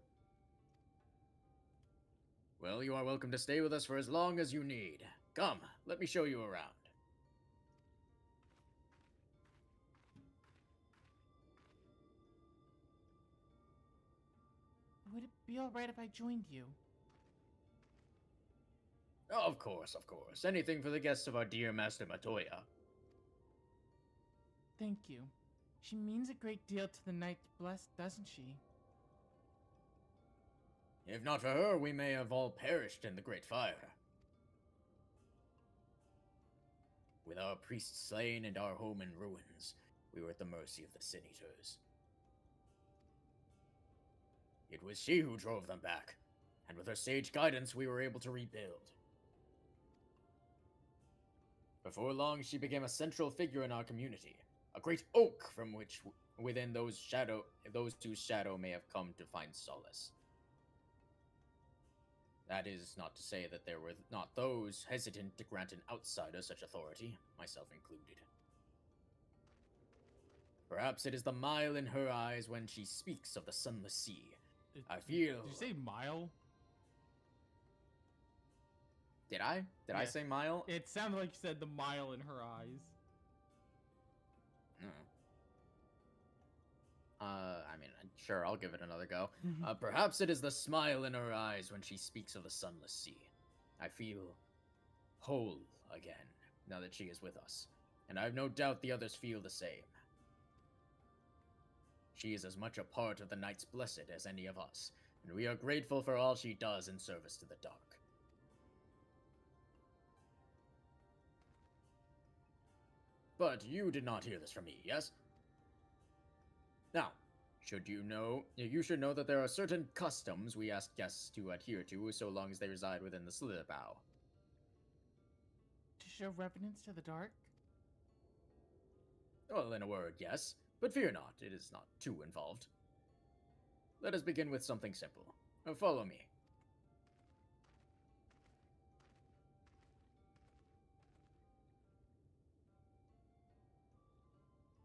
Well, you are welcome to stay with us for as long as you need. Come, let me show you around. Would it be alright if I joined you? Of course, of course. Anything for the guests of our dear Master Matoya. Thank you. She means a great deal to the Knights Blessed, doesn't she? If not for her, we may have all perished in the Great Fire. With our priests slain and our home in ruins, we were at the mercy of the Sin Eaters. It was she who drove them back, and with her sage guidance, we were able to rebuild. Before long, she became a central figure in our community, a great oak from which within those whose shadow may have come to find solace. That is not to say that there were not those hesitant to grant an outsider such authority, myself included. Perhaps it is the mile in her eyes when she speaks of the sunless sea. I feel... Did you say mile? Did I? Did I say mile? It sounded like you said the mile in her eyes. I mean, sure, I'll give it another go. Perhaps it is the smile in her eyes when she speaks of the sunless sea. I feel whole again, now that she is with us, and I have no doubt the others feel the same. She is as much a part of the Knights Blessed as any of us, and we are grateful for all she does in service to the Dark. But you did not hear this from me, yes? Now, you should know that there are certain customs we ask guests to adhere to so long as they reside within the Slitherbough. To show reverence to the dark? Well, in a word, yes. But fear not, it is not too involved. Let us begin with something simple. Follow me.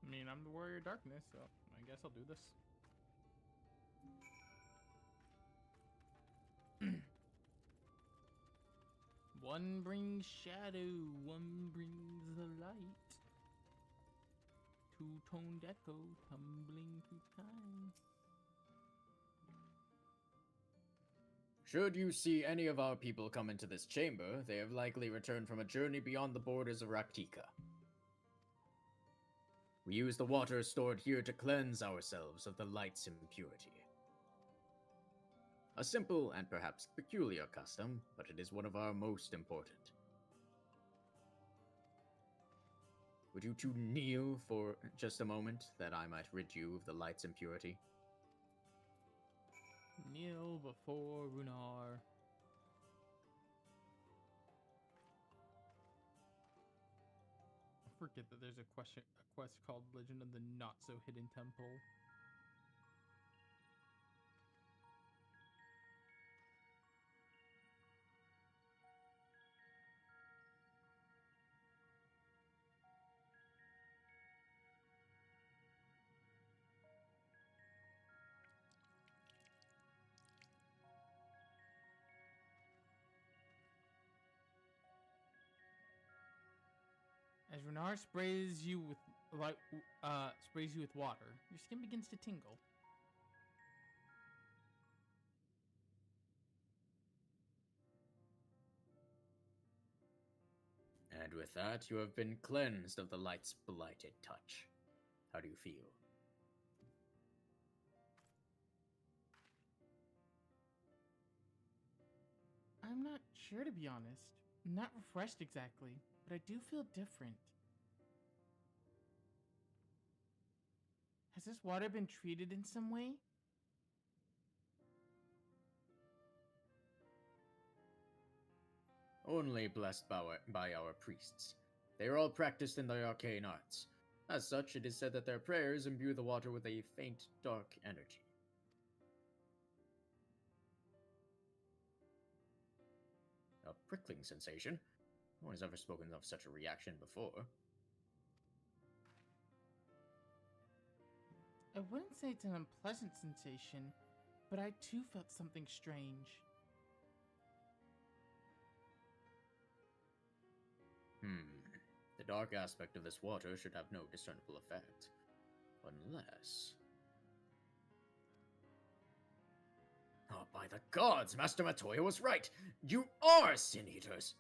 I mean, I'm the Warrior of Darkness, so I guess I'll do this. One brings shadow, one brings the light. Two-toned echo tumbling through time. Should you see any of our people come into this chamber, they have likely returned from a journey beyond the borders of Raktika. We use the water stored here to cleanse ourselves of the light's impurity. A simple and perhaps peculiar custom, but it is one of our most important. Would you two kneel for just a moment, that I might rid you of the light's impurity? Kneel before Runar. I forget that there's a quest called Legend of the Not So Hidden Temple. As Runar sprays you with water, your skin begins to tingle. And with that, you have been cleansed of the light's blighted touch. How do you feel? I'm not sure, to be honest. I'm not refreshed exactly, but I do feel different. Has this water been treated in some way? Only blessed by our priests. They are all practiced in the arcane arts. As such, it is said that their prayers imbue the water with a faint, dark energy. A prickling sensation? No one has ever spoken of such a reaction before. I wouldn't say it's an unpleasant sensation, but I too felt something strange. The dark aspect of this water should have no discernible effect. Unless... Oh, by the gods, Master Matoya was right! You are Sin Eaters!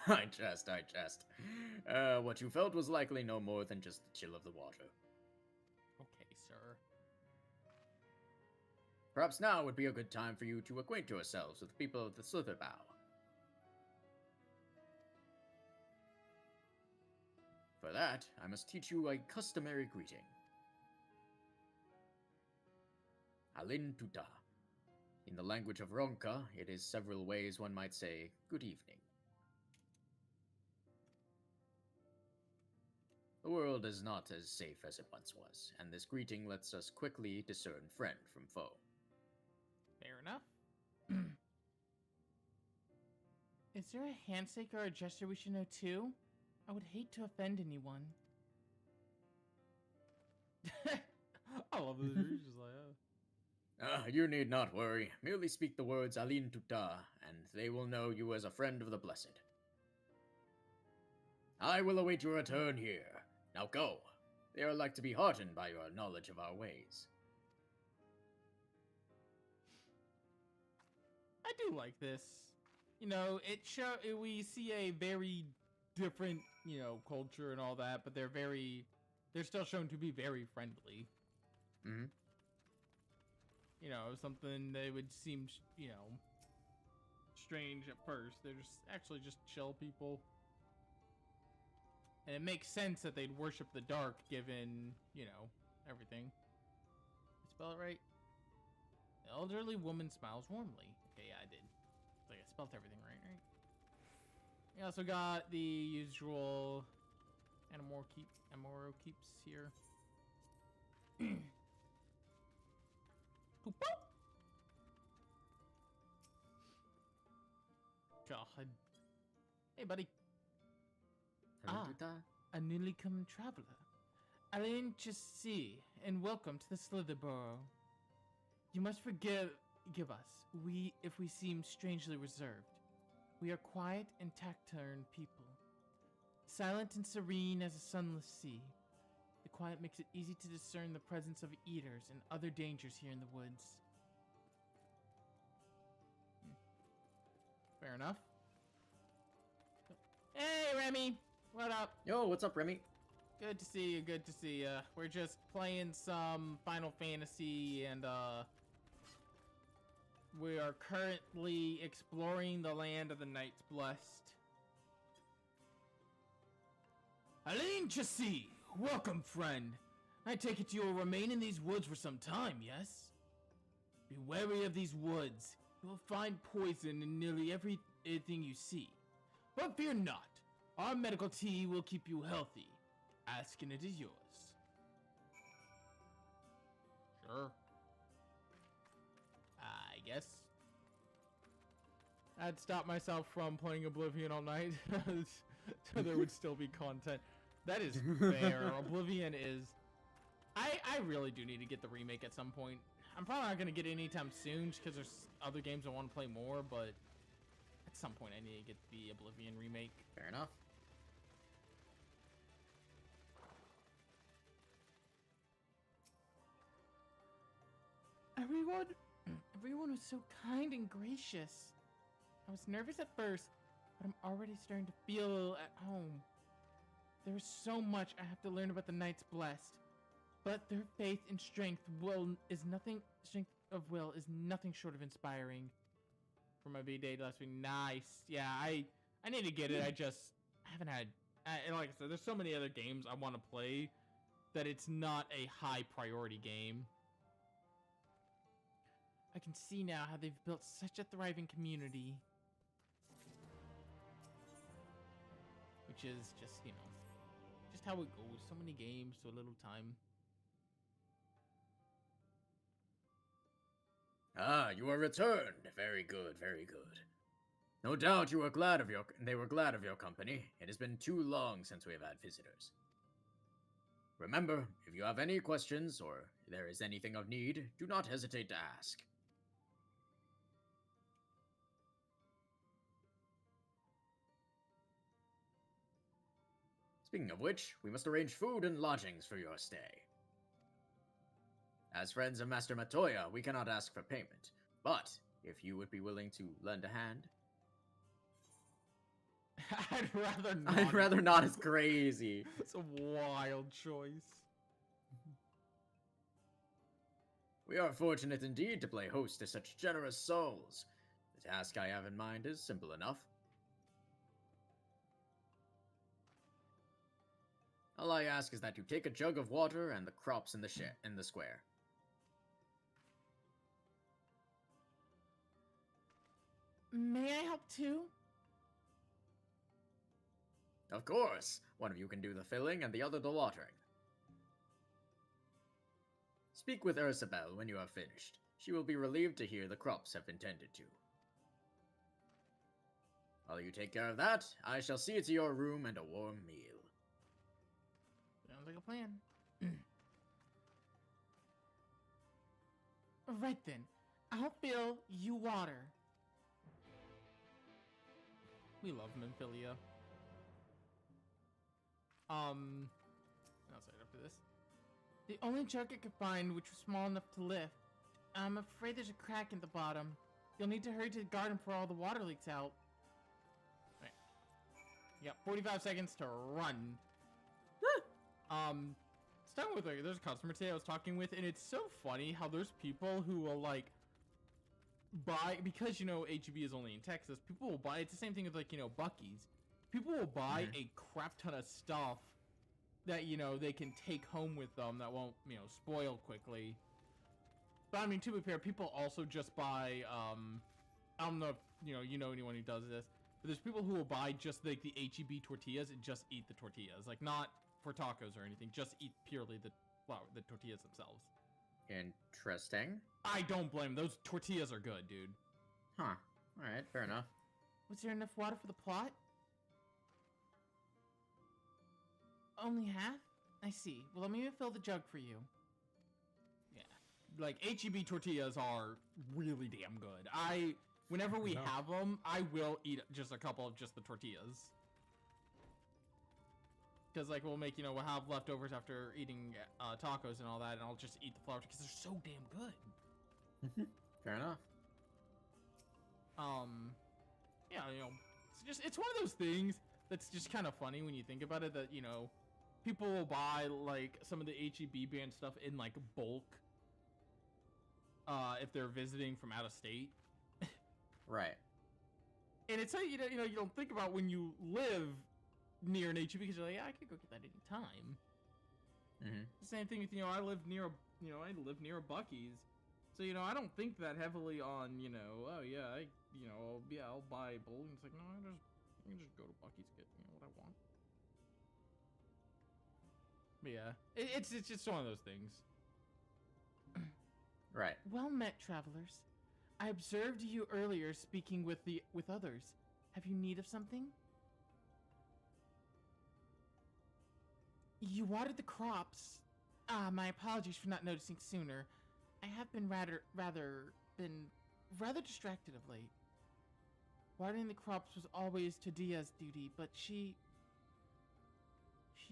I jest. What you felt was likely no more than just the chill of the water. Okay, sir. Perhaps now would be a good time for you to acquaint yourselves with the people of the Slitherbow. For that, I must teach you a customary greeting. Alin Tuta. In the language of Ronka, it is several ways one might say good evening. The world is not as safe as it once was, and this greeting lets us quickly discern friend from foe. Fair enough. Is there a handshake or a gesture we should know too? I would hate to offend anyone. I love this. He's just like, You need not worry. Merely speak the words Alin Tuta, and they will know you as a friend of the Blessed. I will await your return here. Now go. They are like to be heartened by your knowledge of our ways. I do like this. You know, we see a very different, you know, culture and all that, but they're still shown to be very friendly. Mm-hmm. You know, something they would seem, you know, strange at first. They're just actually just chill people. And it makes sense that they'd worship the dark given, you know, everything. Did I spell it right? The elderly woman smiles warmly. Okay, yeah, I did. It's like I spelled everything right? We also got the usual Amuro keeps here. God. Hey, buddy. A newly come traveler. Alain Chassis, and welcome to the Slitherborough. You must forgive us, if we seem strangely reserved. We are quiet and taciturn people, silent and serene as a sunless sea. The quiet makes it easy to discern the presence of eaters and other dangers here in the woods. Fair enough. Hey, Remy! What up? Yo, what's up, Remy? Good to see you, good to see you. We're just playing some Final Fantasy, and, we are currently exploring the land of the Knights Blessed. Alain Chassis! Welcome, friend! I take it you will remain in these woods for some time, yes? Be wary of these woods. You will find poison in nearly everything you see. But fear not. Our medical tea will keep you healthy. Ask and it is yours. Sure. I guess. I'd stop myself from playing Oblivion all night, so there would still be content. That is fair. Oblivion is... I really do need to get the remake at some point. I'm probably not going to get it anytime soon, just because there's other games I want to play more, but at some point I need to get the Oblivion remake. Fair enough. Everyone was so kind and gracious. I was nervous at first, but I'm already starting to feel at home. There is so much I have to learn about the Knights Blessed, but their faith and strength of will is nothing short of inspiring. For my B-Day last week, nice. Yeah, I need to get it. I haven't had And like I said, there's so many other games I want to play that it's not a high priority game. I can see now how they've built such a thriving community. Which is just, you know, just how it goes. So many games, so little time. Ah, you are returned. Very good, very good. No doubt they were glad of your company. It has been too long since we have had visitors. Remember, if you have any questions or there is anything of need, do not hesitate to ask. Speaking of which, we must arrange food and lodgings for your stay. As friends of Master Matoya, we cannot ask for payment, but if you would be willing to lend a hand... I'd rather not as crazy. It's a wild choice. We are fortunate indeed to play host to such generous souls. The task I have in mind is simple enough. All I ask is that you take a jug of water and the crops in the square. May I help too? Of course. One of you can do the filling and the other the watering. Speak with Ursabel when you have finished. She will be relieved to hear the crops have been tended to. While you take care of that, I shall see to your room and a warm meal. Sounds like a plan. Right then. I'll fill you water. We love Memphilia. Outside after this. The only jug I could find which was small enough to lift. I'm afraid there's a crack in the bottom. You'll need to hurry to the garden before all the water leaks out. Right. Yep, 45 seconds to run. Starting with, like, there's a customer today I was talking with, and it's so funny how there's people who will, like, buy, because, you know, HEB is only in Texas, people will buy, it's the same thing with, like, you know, Buc-ee's. People will buy a crap ton of stuff that, you know, they can take home with them that won't, you know, spoil quickly. But, I mean, to be fair, people also just buy, I don't know if, you know anyone who does this, but there's people who will buy just, like, the HEB tortillas and just eat the tortillas. Like, not for tacos or anything, just eat purely the tortillas themselves. Interesting. I don't blame them. Those tortillas are good, dude. Huh. Alright, fair enough. Was there enough water for the plot? Only half? I see. Well, let me fill the jug for you. Yeah. Like, HEB tortillas are really damn good. Whenever we have them, I will eat just a couple of just the tortillas. Because, like, we'll have leftovers after eating tacos and all that, and I'll just eat the flour because they're so damn good. Fair enough. Yeah, it's one of those things that's just kind of funny when you think about it, that, you know, people will buy, like, some of the HEB brand stuff in, like, bulk, if they're visiting from out of state. Right. And it's like, you know, you don't think about when you live near an HEB, because you're like, yeah, I could go get that any time. The same thing with, you know, I live near a Buc-ee's, so, you know, I don't think that heavily on, you know, oh yeah, I'll buy bulk. And it's like, no, I can just go to Buc-ee's, get, you know, what I want. But yeah, it's just one of those things. Right. Well met, travelers. I observed you earlier speaking with others. Have you need of something? You watered the crops. My apologies for not noticing sooner. I have been rather distracted of late. Watering the crops was always Tadia's duty, but she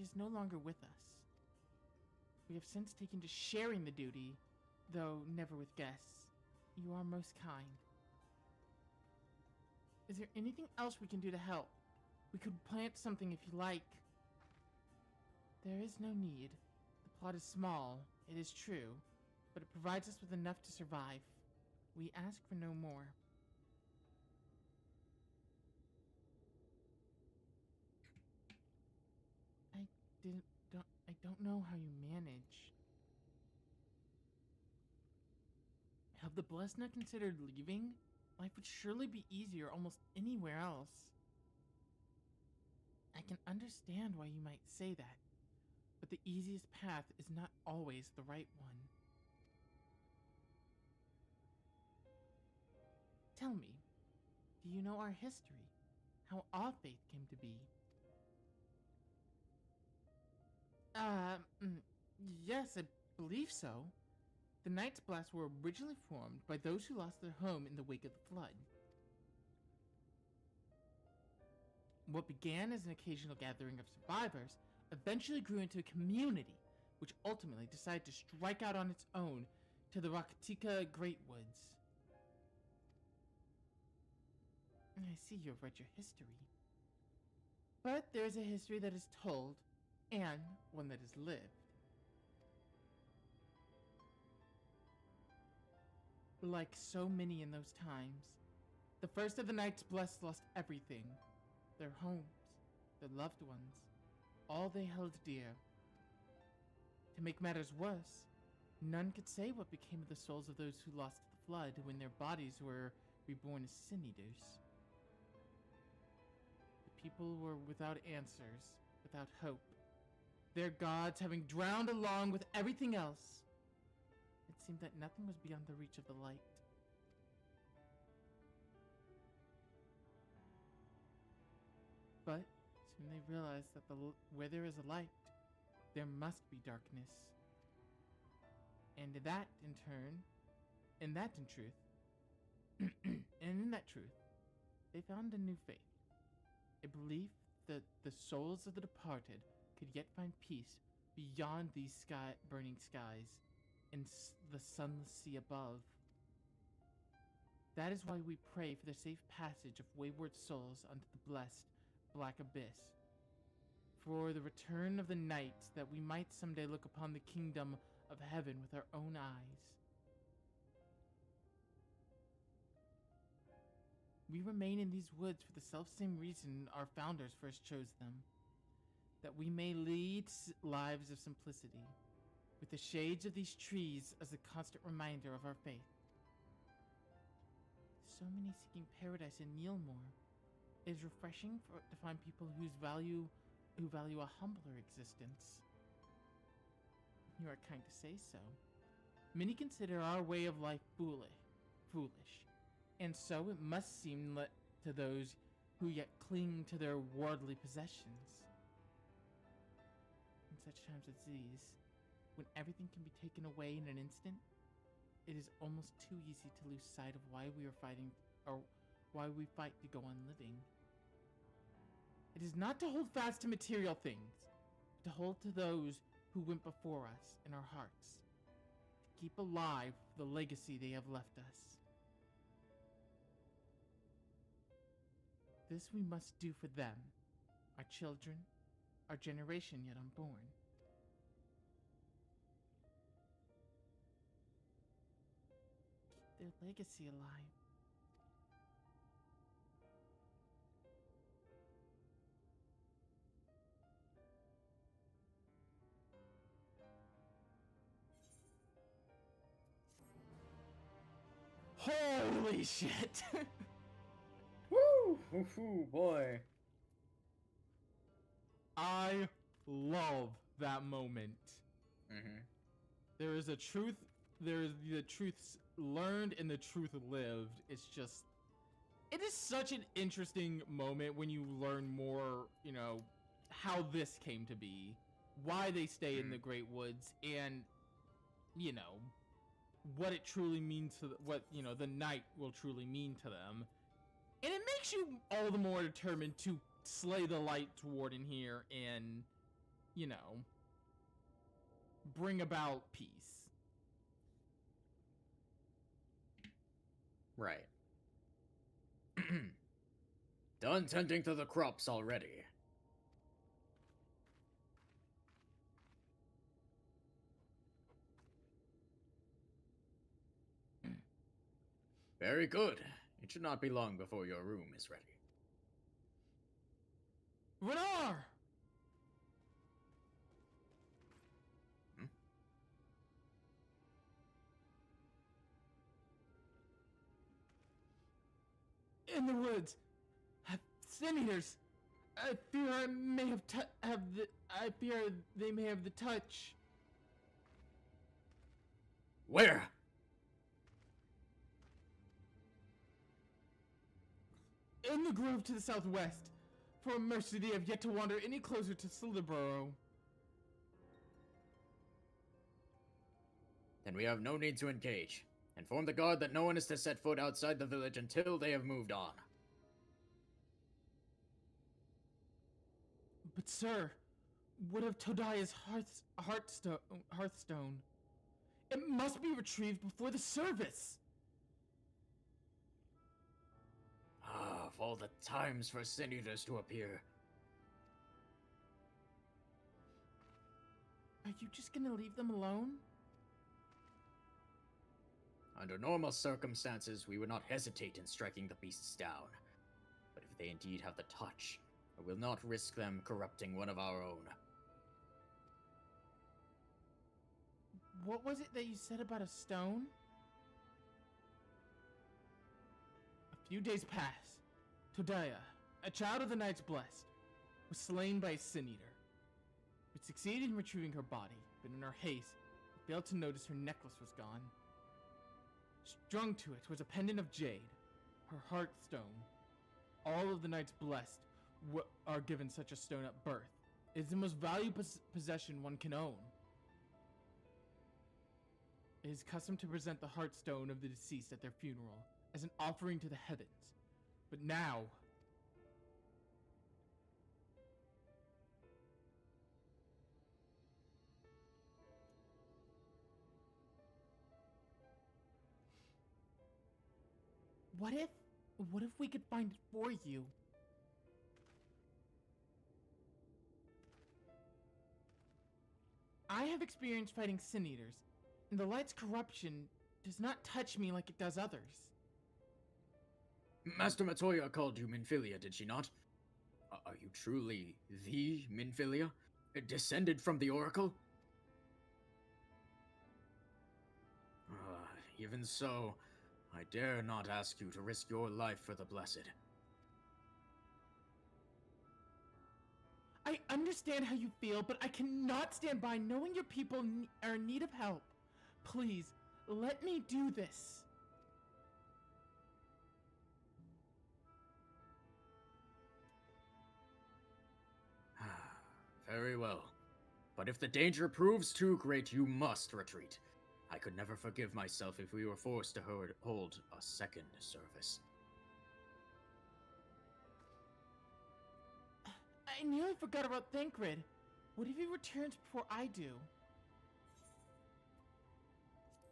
is no longer with us. We have since taken to sharing the duty, though never with guests. You are most kind. Is there anything else we can do to help? We could plant something if you like. There is no need. The plot is small, it is true, but it provides us with enough to survive. We ask for no more. I don't know how you manage. Have the blessed not considered leaving? Life would surely be easier almost anywhere else. I can understand why you might say that, but the easiest path is not always the right one. Tell me, do you know our history? How our faith came to be? Yes, I believe so. The Knights Blast were originally formed by those who lost their home in the wake of the flood. What began as an occasional gathering of survivors eventually grew into a community, which ultimately decided to strike out on its own to the Rakatika Great Woods. I see you have read your history. But there is a history that is told, and one that is lived. Like so many in those times, the first of the Knights Blessed lost everything. Their homes, their loved ones, all they held dear. To make matters worse, none could say what became of the souls of those who lost the flood when their bodies were reborn as Sinidus. The people were without answers, without hope. Their gods having drowned along with everything else. It seemed that nothing was beyond the reach of the light. But soon they realized that where there is a light, there must be darkness. And in that truth, they found a new faith. A belief that the souls of the departed could yet find peace beyond these burning skies and the sunless sea above. That is why we pray for the safe passage of wayward souls unto the blessed Black Abyss. For the return of the night, that we might someday look upon the kingdom of heaven with our own eyes. We remain in these woods for the selfsame reason our founders first chose them. That we may lead lives of simplicity, with the shades of these trees as a constant reminder of our faith. So many seeking paradise in Neilmore. It is refreshing to find people who value a humbler existence. You are kind to say so. Many consider our way of life foolish, and so it must seem to those who yet cling to their worldly possessions. In such times as these, when everything can be taken away in an instant, it is almost too easy to lose sight of why we are fighting, or why we fight to go on living. It is not to hold fast to material things, but to hold to those who went before us in our hearts, to keep alive the legacy they have left us. This we must do for them, our children, our generation yet unborn. Keep their legacy alive. Holy shit! Woo! Woo, boy. I love that moment. Mm-hmm. There is a truth, there is the truths learned and the truth lived. It's just, it is such an interesting moment when you learn more, you know, how this came to be, why they stay in the Great Woods, and, you know, what it truly means to, what, you know, the night will truly mean to them. And it makes you all the more determined to slay the Light Warden here and, you know, bring about peace. Right. Done tending to the crops already. Very good. It should not be long before your room is ready. Renar! In the woods. Sin Eaters. I fear I may I fear they may have the touch. Where? In the grove to the southwest. For a mercy they have yet to wander any closer to Slitherborough. Then we have no need to engage. Inform the guard that no one is to set foot outside the village until they have moved on. But sir, what of Todia's hearthstone? It must be retrieved before the service! Ah, of all the times for Sin Eaters to appear. Are you just gonna leave them alone? Under normal circumstances, we would not hesitate in striking the beasts down. But if they indeed have the touch, I will not risk them corrupting one of our own. What was it that you said about a stone? A few days pass. Todia, a child of the Knights Blessed, was slain by a Sin Eater. We succeeded in retrieving her body, but in our haste, we failed to notice her necklace was gone. Strung to it was a pendant of jade, her hearthstone. All of the Knights Blessed are given such a stone at birth. It is the most valuable possession one can own. It is custom to present the hearthstone of the deceased at their funeral as an offering to the heavens. But now, what if we could find it for you? I have experience fighting Sin Eaters, and the light's corruption does not touch me like it does others. Master Matoya called you Minfilia, did she not? Are you truly the Minfilia? Descended from the Oracle? Even so, I dare not ask you to risk your life for the Blessed. I understand how you feel, but I cannot stand by knowing your people are in need of help. Please, let me do this. Very well. But if the danger proves too great, you must retreat. I could never forgive myself if we were forced to hold a second service. I nearly forgot about Thancred. What if he returns before I do?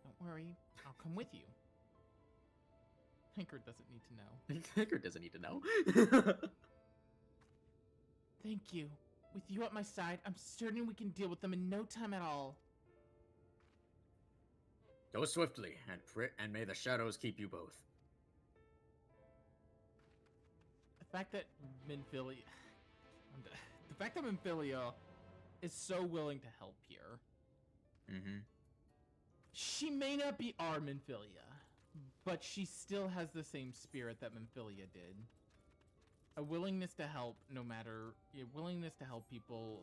Don't worry, I'll come with you. Thancred doesn't need to know. Thancred doesn't need to know. Thank you. With you at my side, I'm certain we can deal with them in no time at all. Go swiftly, and may the shadows keep you both. The fact that Minfilia is so willing to help here. Mm-hmm. She may not be our Minfilia, but she still has the same spirit that Minfilia did. A willingness to help willingness to help people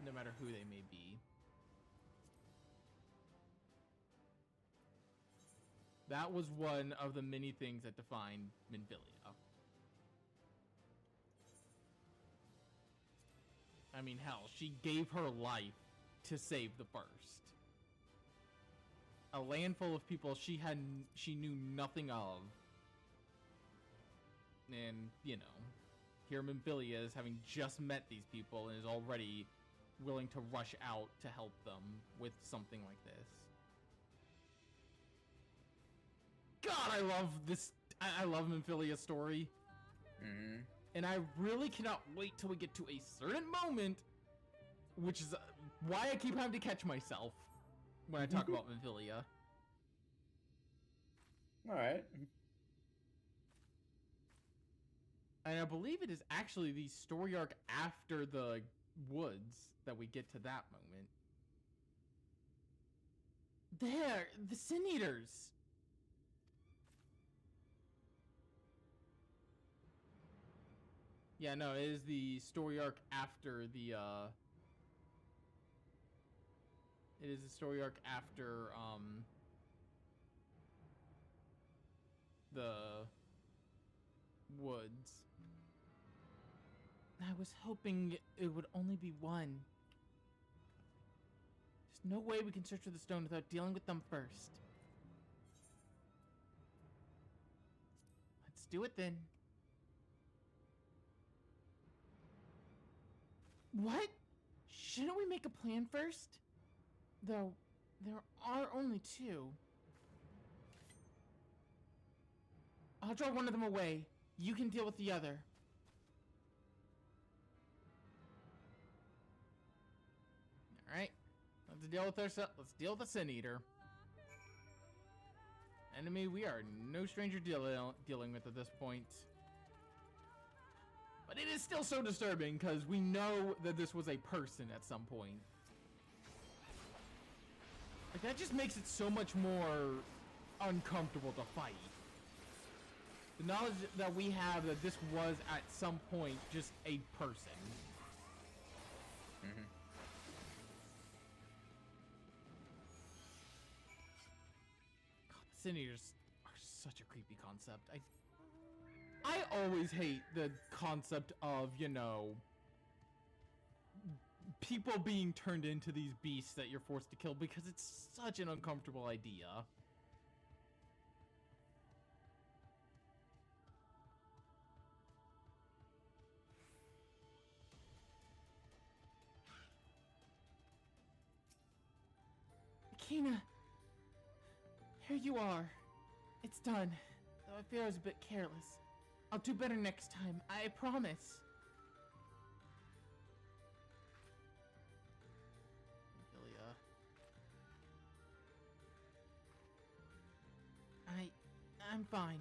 no matter who they may be. That was one of the many things that defined Minfilia. I mean, hell, she gave her life to save the First. A land full of people she knew nothing of. And, you know, here Minfilia is having just met these people and is already willing to rush out to help them with something like this. God, I love this. I love Minfilia's story. Mm-hmm. And I really cannot wait till we get to a certain moment, which is why I keep having to catch myself when I talk about Minfilia. Alright. And I believe it is actually the story arc after the woods that we get to that moment. There, the Sin Eaters. Yeah, no, it is the story arc after the, It is the story arc after, the woods. I was hoping it would only be one. There's no way we can search for the stone without dealing with them first. Let's do it then. What? Shouldn't we make a plan first? Though, there are only two. I'll draw one of them away. You can deal with the other. Alright. Let's deal with let's deal with the Sin Eater. Enemy we are no stranger dealing with at this point. But it is still so disturbing because we know that this was a person at some point. Like, that just makes it so much more uncomfortable to fight. The knowledge that we have that this was at some point just a person. Mm-hmm. God, Sin Eaters are such a creepy concept. I always hate the concept of, you know, people being turned into these beasts that you're forced to kill because it's such an uncomfortable idea. Akina, here you are. It's done. Though I fear I was a bit careless. I'll do better next time, I promise. I'm fine.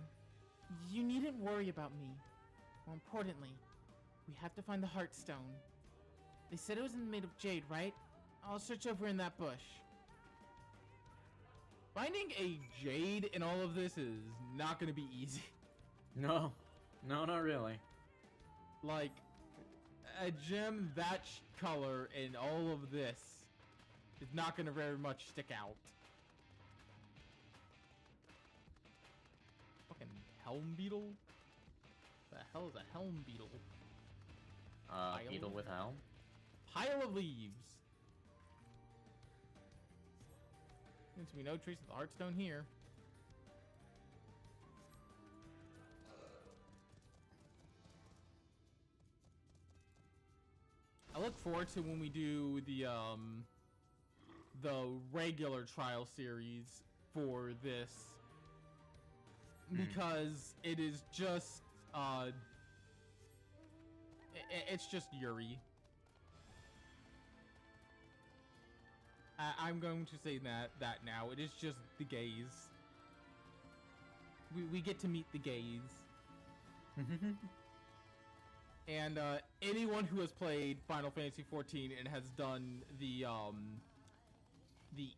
You needn't worry about me. More importantly, we have to find the Heartstone. They said it was made of jade, right? I'll search over in that bush. Finding a jade in all of this is not going to be easy. No, not really. Like, a gem that color in all of this is not going to very much stick out. Fucking helm beetle? The hell is a helm beetle? Beetle with helm? Pile of leaves. Seems to be no trace of the Heartstone here. I look forward to when we do the regular trial series for this, because it is just it's just Yuri. I'm going to say that now. It is just the gaze. We get to meet the gaze. And anyone who has played Final Fantasy XIV and has done the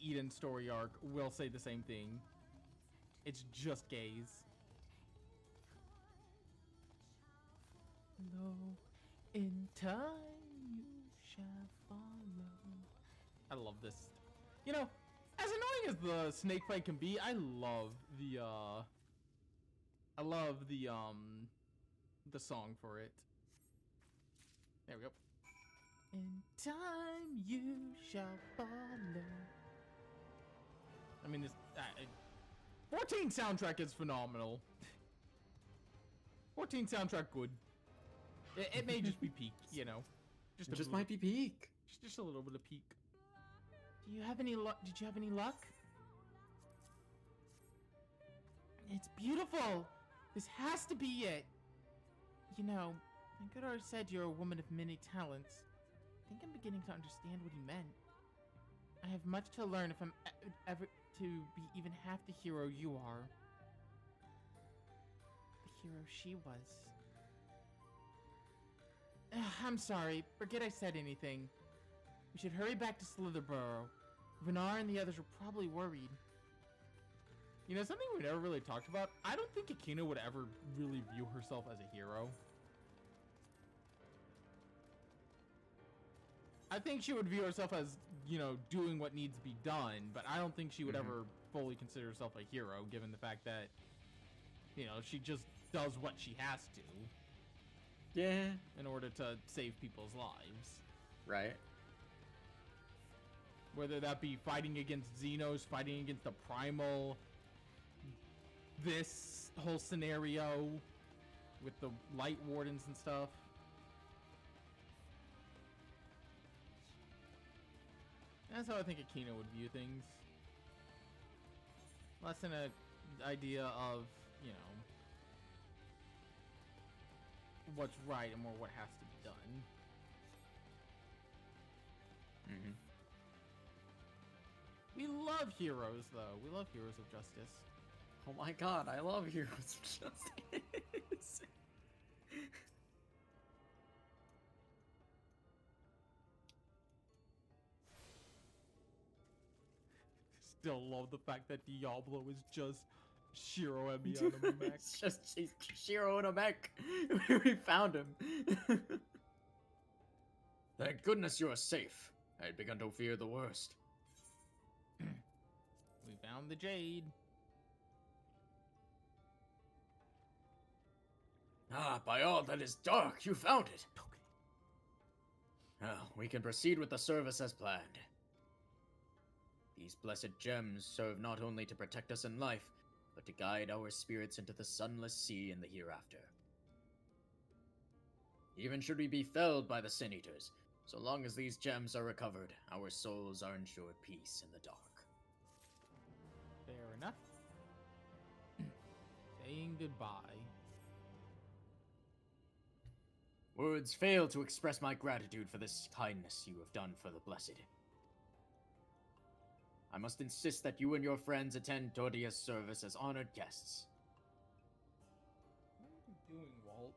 Eden story arc will say the same thing. It's just gaze. Lo, in time you shall follow. I love this. You know, as annoying as the snake fight can be, I love the song for it. There we go. In time you shall follow. I mean, this 14 soundtrack is phenomenal. 14 soundtrack good. It may just be peak, you know. Just might be peak. Just a little bit of peak. Do you have any luck? Did you have any luck? It's beautiful. This has to be it. You know, Godor said you're a woman of many talents. I think I'm beginning to understand what he meant. I have much to learn if I'm ever to be even half the hero you are. The hero she was. I'm sorry. Forget I said anything. We should hurry back to Slitherborough. Venar and the others were probably worried. You know, something we never really talked about? I don't think Akina would ever really view herself as a hero. I think she would view herself as, you know, doing what needs to be done, but I don't think she would ever fully consider herself a hero, given the fact that, you know, she just does what she has to. Yeah. In order to save people's lives. Right. Whether that be fighting against Xenos, fighting against the Primal, this whole scenario with the Light Wardens and stuff. That's how I think Akina would view things. Less than an idea of, you know, what's right and more what has to be done. We love heroes, though. We love heroes of justice. Oh my god, I love Heroes of Justice. Still love the fact that Diablo is just Shiro Emi on a mech. It's just Shiro in a mech. We found him. Thank goodness you are safe. I had begun to fear the worst. We found the Jade. Ah, by all that is dark, you found it. Now, we can proceed with the service as planned. These blessed gems serve not only to protect us in life, but to guide our spirits into the sunless sea in the hereafter. Even should we be felled by the Sin Eaters, so long as these gems are recovered, our souls are ensured peace in the dark. Fair enough. Saying goodbye. Words fail to express my gratitude for this kindness you have done for the Blessed. I must insist that you and your friends attend Tordia's service as honored guests. What are you doing, Walt?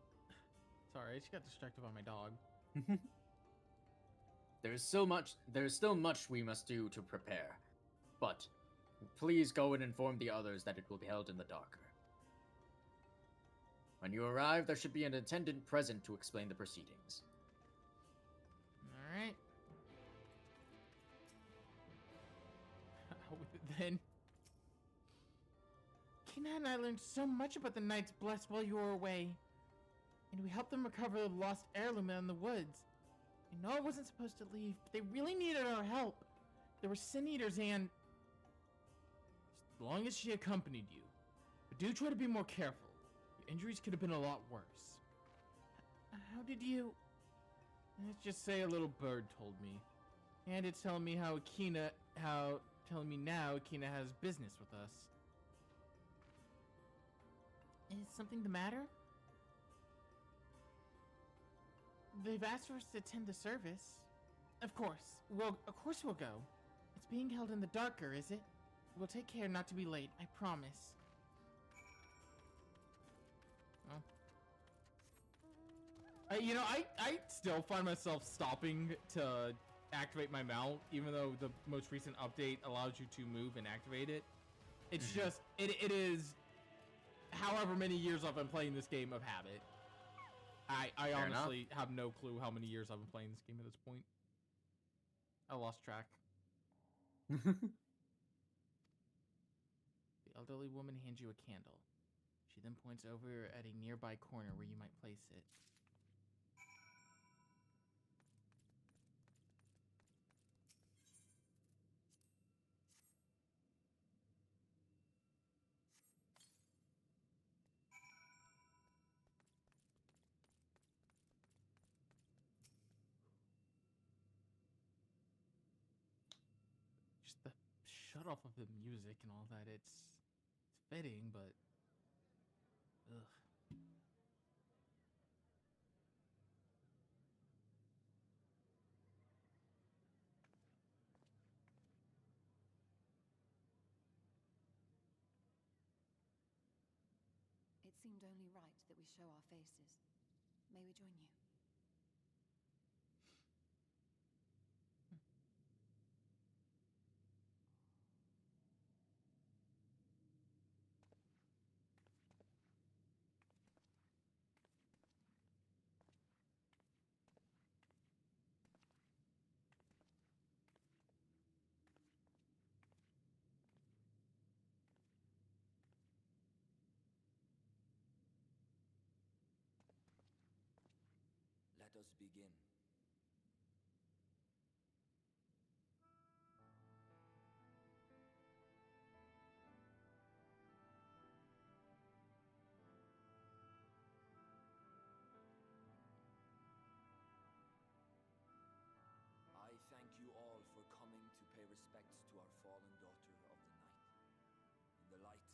Sorry, I just got distracted by my dog. There is still much we must do to prepare, but please go and inform the others that it will be held in the darker. When you arrive, there should be an attendant present to explain the proceedings. Alright. Then... Kina and I learned so much about the Knights Blessed while you were away. And we helped them recover the lost heirloom in the woods. I know I wasn't supposed to leave, but they really needed our help. There were Sin Eaters and... As long as she accompanied you. But do try to be more careful. Your injuries could have been a lot worse. How did you... Let's just say a little bird told me. And it's telling me how Akina... Telling me now Akina has business with us. Is something the matter? They've asked for us to attend the service. Of course. Of course we'll go. It's being held in the darker, is it? We'll take care not to be late, I promise. Oh. You know, I still find myself stopping to activate my mount, even though the most recent update allows you to move and activate it. It's just, it is however many years I've been playing this game of habit. I honestly have no clue how many years I've been playing this game at this point. I lost track. The elderly woman hands you a candle. She then points over at a nearby corner where you might place it. Just the shut off of the music and all that, it's fitting, but ugh. It seemed only right that we show our faces. May we join you? Let us begin. I thank you all for coming to pay respects to our fallen daughter of the night. In the light,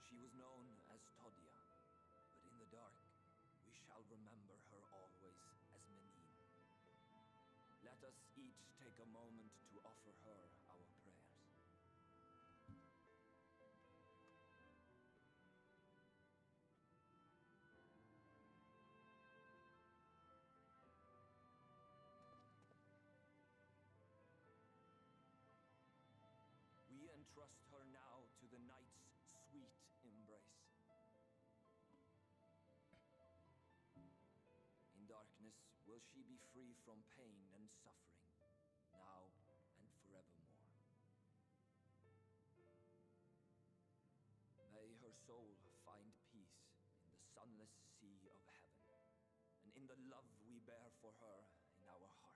she was known as Todia, but in the dark, we shall remember her always as Menine. Let us each take a moment to offer her our prayers. We entrust her now to the night's sweet embrace. In darkness will she be free from pain and suffering, now and forevermore. May her soul find peace in the sunless sea of heaven, and in the love we bear for her in our hearts.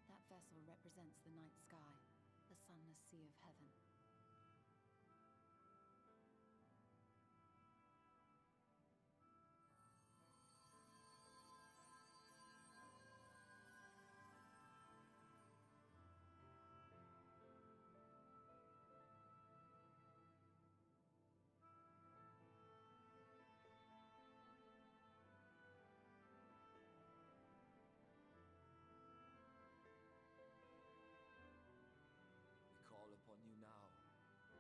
That vessel represents the night sky, the sunless sea of heaven. We call upon you now,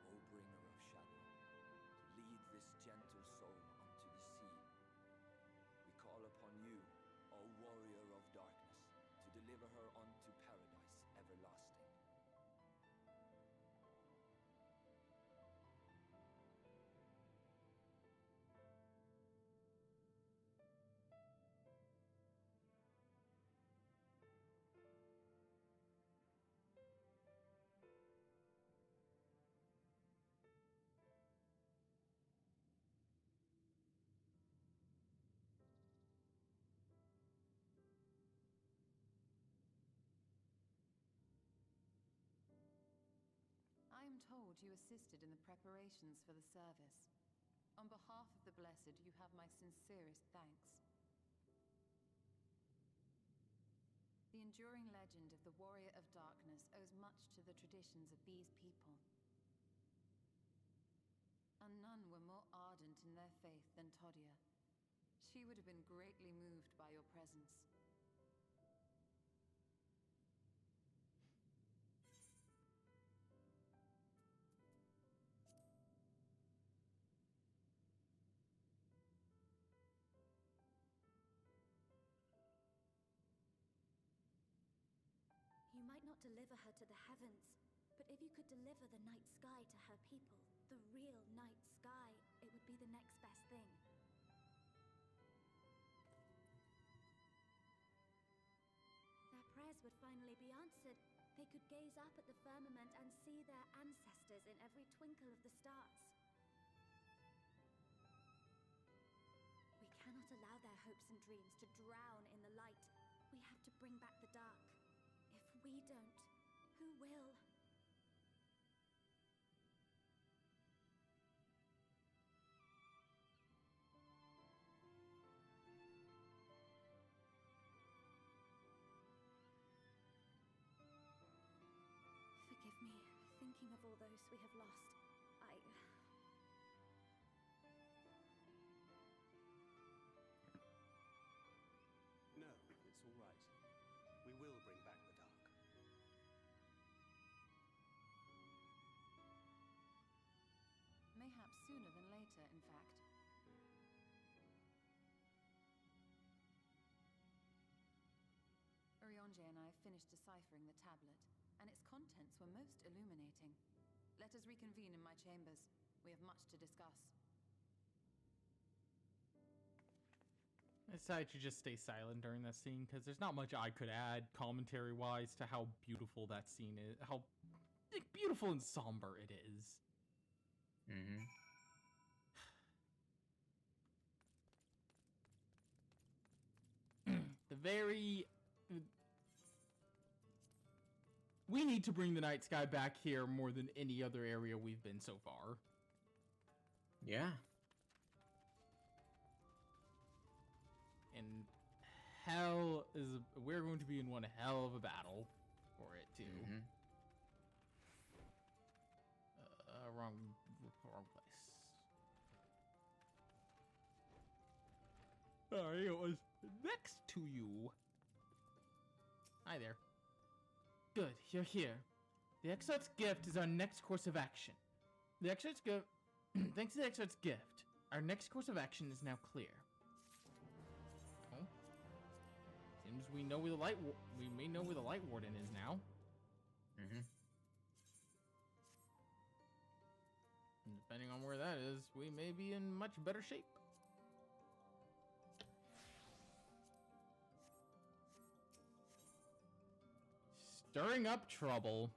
O bringer of shadow, to lead this gentle soul unto the sea. We call upon you, O warrior of darkness, to deliver her unto paradise everlasting. I am told you assisted in the preparations for the service. On behalf of the Blessed, you have my sincerest thanks. The enduring legend of the Warrior of Darkness owes much to the traditions of these people. And none were more ardent in their faith than Todia. She would have been greatly moved by your presence. You might not deliver her to the heavens, but if you could deliver the night sky to her people, the real night sky, it would be the next best thing. Their prayers would finally be answered. They could gaze up at the firmament and see their ancestors in every twinkle of the stars. We cannot allow their hopes and dreams to drown in the light. We have to bring back the dark. If we don't, who will? Forgive me, thinking of all those we have lost. No, it's all right. We will bring back the dark. Mayhaps sooner than later, in fact. Urianger and I have finished deciphering the tablet, and its contents were most illuminating. Let us reconvene in my chambers. We have much to discuss. I decided to just stay silent during that scene because there's not much I could add commentary-wise to how beautiful that scene is, how beautiful and somber it is. Mm-hmm. We need to bring the night sky back here more than any other area we've been so far. Yeah. And we're going to be in one hell of a battle for it too. Mm-hmm. Wrong place. Sorry, it was next to you. Hi there. Good, you're here. The Exarch's gift is our next course of action. The Exarch's gift. Thanks to the Exarch's gift, our next course of action is now clear. Oh. Seems we know where the we may know where the Light Warden is now. Mm-hmm. And depending on where that is, we may be in much better shape. Stirring up trouble.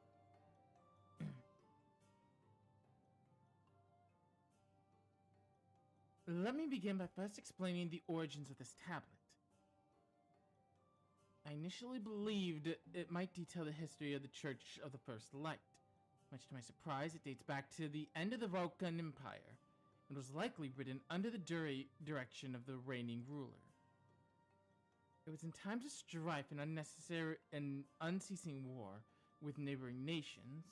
Let me begin by first explaining the origins of this tablet. I initially believed it might detail the history of the Church of the First Light. Much to my surprise, it dates back to the end of the Vulcan Empire, and was likely written under the direction of the reigning ruler. It was in times of strife and unnecessary and unceasing war with neighboring nations.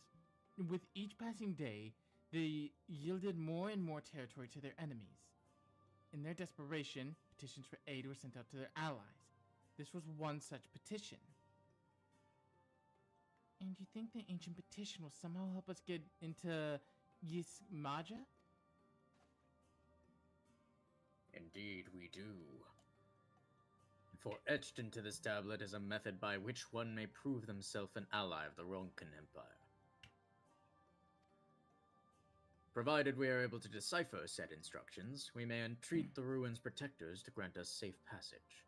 With each passing day, they yielded more and more territory to their enemies. In their desperation, petitions for aid were sent out to their allies. This was one such petition. And you think the ancient petition will somehow help us get into Yismaja? Indeed we do. For etched into this tablet is a method by which one may prove themselves an ally of the Ronkan Empire. Provided we are able to decipher said instructions, we may entreat the ruin's protectors to grant us safe passage.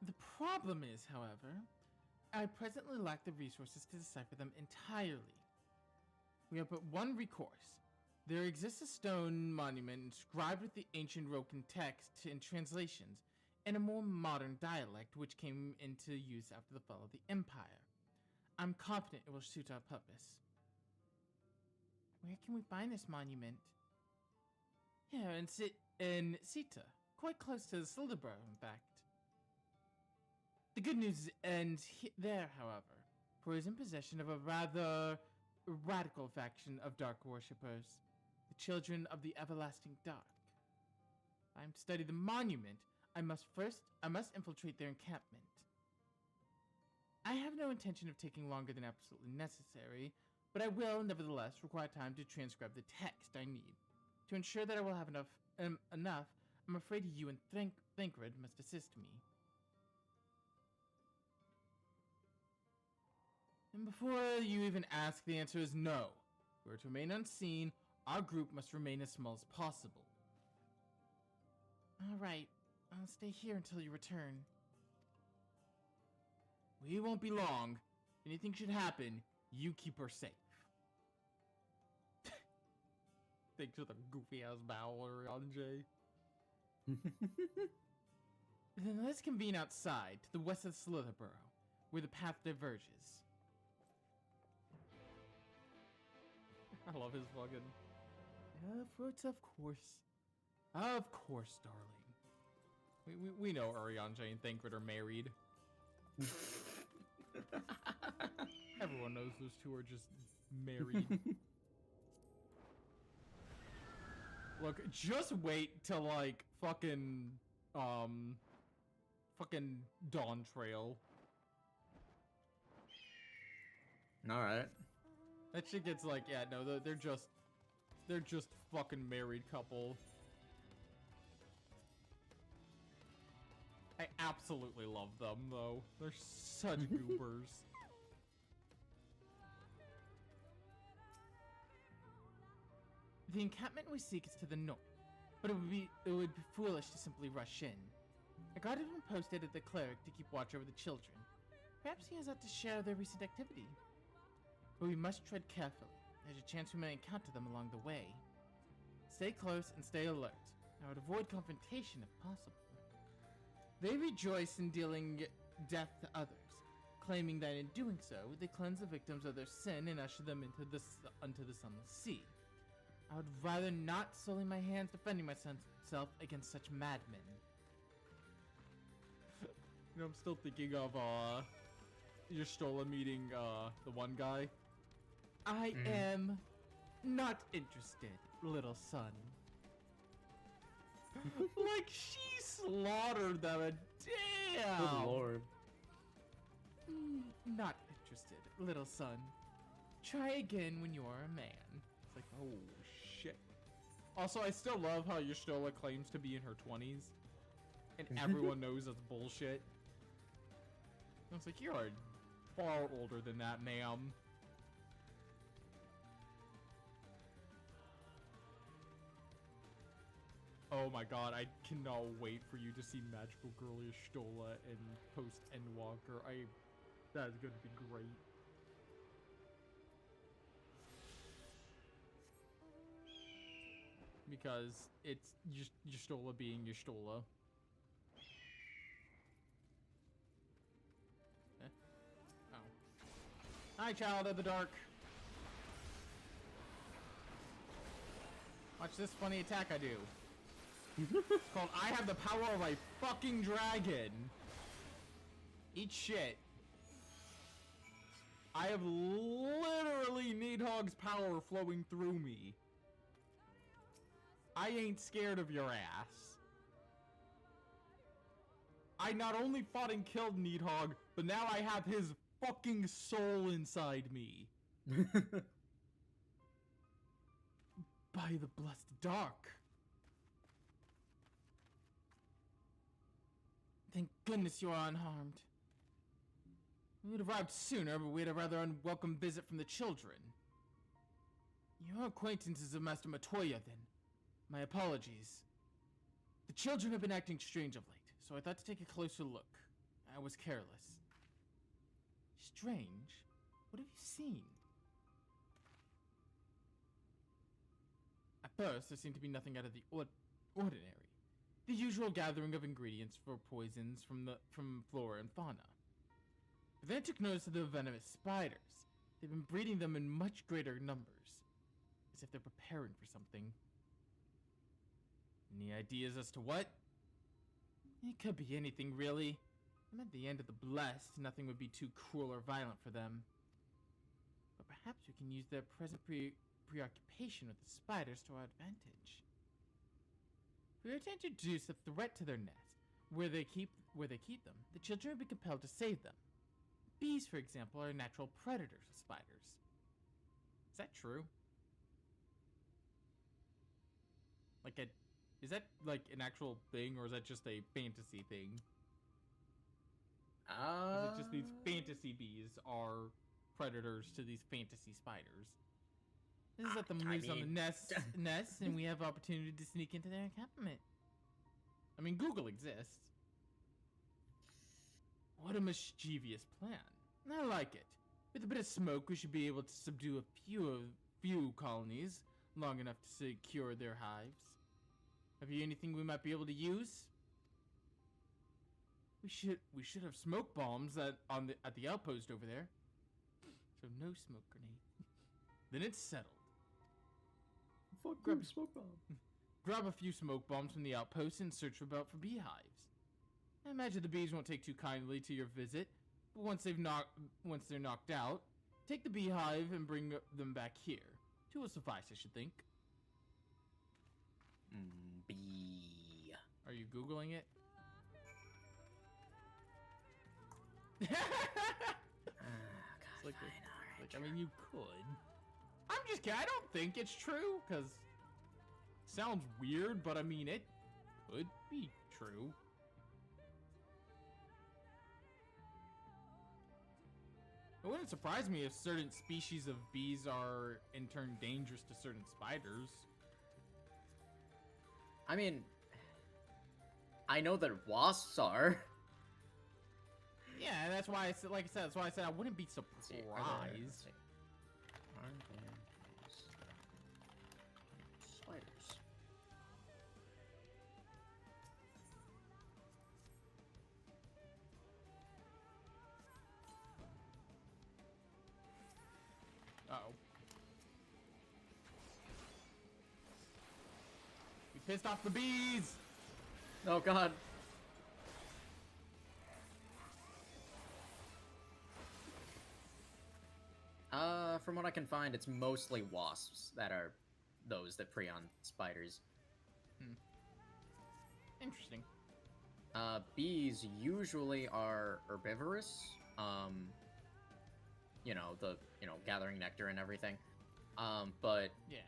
The problem is, however, I presently lack the resources to decipher them entirely. We have but one recourse. There exists a stone monument inscribed with the ancient Rokan text in translations in a more modern dialect which came into use after the fall of the Empire. I'm confident it will suit our purpose. Where can we find this monument? Here in Sita, quite close to Slitherborough, in fact. The good news ends there, however, for he is in possession of a rather radical faction of dark worshippers, the Children of the Everlasting Dark. If I am to study the monument, I must infiltrate their encampment. I have no intention of taking longer than absolutely necessary, but I will, nevertheless, require time to transcribe the text I need. To ensure that I will have enough, I'm afraid you and Thancred must assist me. And before you even ask, the answer is no. If we are to remain unseen, our group must remain as small as possible. Alright, I'll stay here until you return. We won't be long. If anything should happen, you keep her safe. Thanks for the goofy-ass bow, Orianjay. Then let's convene outside, to the west of Slitherborough, where the path diverges. I love his fucking... Efforts, of course. Of course, darling. We know Orianjay and Thancred are married. Everyone knows those two are just married. Look, just wait till like fucking Dawn Trail. Alright. That shit gets like, yeah, no, they're just fucking married couple. I absolutely love them, though. They're such goobers. The encampment we seek is to the north, but it would be foolish to simply rush in. A guard has been posted at the cleric to keep watch over the children. Perhaps he has out to share their recent activity. But we must tread carefully. There's a chance we may encounter them along the way. Stay close and stay alert. I would avoid confrontation if possible. They rejoice in dealing death to others, claiming that in doing so, they cleanse the victims of their sin and usher them unto the sunless sea. I would rather not sully my hands defending myself against such madmen. You know, I'm still thinking of, Y'shtola meeting, the one guy. I am not interested, little son. Like, she slaughtered them, damn! Good lord. Not interested, little son. Try again when you are a man. It's like, oh, shit. Also, I still love how Y'shtola claims to be in her 20s. And everyone knows that's bullshit. It's like, you are far older than that, ma'am. Oh my god, I cannot wait for you to see Magical Girl Y'shtola in post-Endwalker. That is going to be great. Because it's just Y'shtola being Y'shtola. Hi, Child of the Dark. Watch this funny attack I do. It's called I have the power of a fucking dragon. Eat shit. I have literally Nidhogg's power flowing through me. I ain't scared of your ass. I not only fought and killed Nidhogg, but now I have his fucking soul inside me. By the blessed dark. Thank goodness you are unharmed. We would have arrived sooner, but we had a rather unwelcome visit from the children. Your acquaintances of Master Matoya, then. My apologies. The children have been acting strange of late, so I thought to take a closer look. I was careless. Strange? What have you seen? At first, there seemed to be nothing out of the ordinary. The usual gathering of ingredients for poisons from flora and fauna. But then I took notice of the venomous spiders. They've been breeding them in much greater numbers, as if they're preparing for something. Any ideas as to what? It could be anything, really. I'm at the end of the blessed. Nothing would be too cruel or violent for them. But perhaps we can use their present preoccupation with the spiders to our advantage. If we were to introduce a threat to their nest, where they keep them, the children would be compelled to save them. Bees, for example, are natural predators of spiders. Is that true? Is that like an actual thing, or is that just a fantasy thing? Is it just these fantasy bees are predators to these fantasy spiders? This is let them loose on the nests, and we have opportunity to sneak into their encampment. I mean, Google exists. What a mischievous plan. I like it. With a bit of smoke, we should be able to subdue a few colonies long enough to secure their hives. Have you anything we might be able to use? We should have smoke bombs at the outpost over there. So no smoke grenade. Then it's settled. Grab a smoke bomb. Grab a few smoke bombs from the outpost and search for beehives. I imagine the bees won't take too kindly to your visit, but once they're knocked out, take the beehive and bring them back here. Two will suffice, I should think. Bee. Are you Googling it? I mean, you could. I'm just kidding. I don't think it's true, because it sounds weird, but I mean, it could be true. It wouldn't surprise me if certain species of bees are in turn dangerous to certain spiders. I mean, I know that wasps are. Yeah, that's why I said, like I said, that's why I said I wouldn't be surprised. Are there spiders? Uh-oh. We pissed off the bees! Oh god. From what I can find, it's mostly wasps that are those that prey on spiders. Interesting. Bees usually are herbivorous. You know, gathering nectar and everything. But Yeah.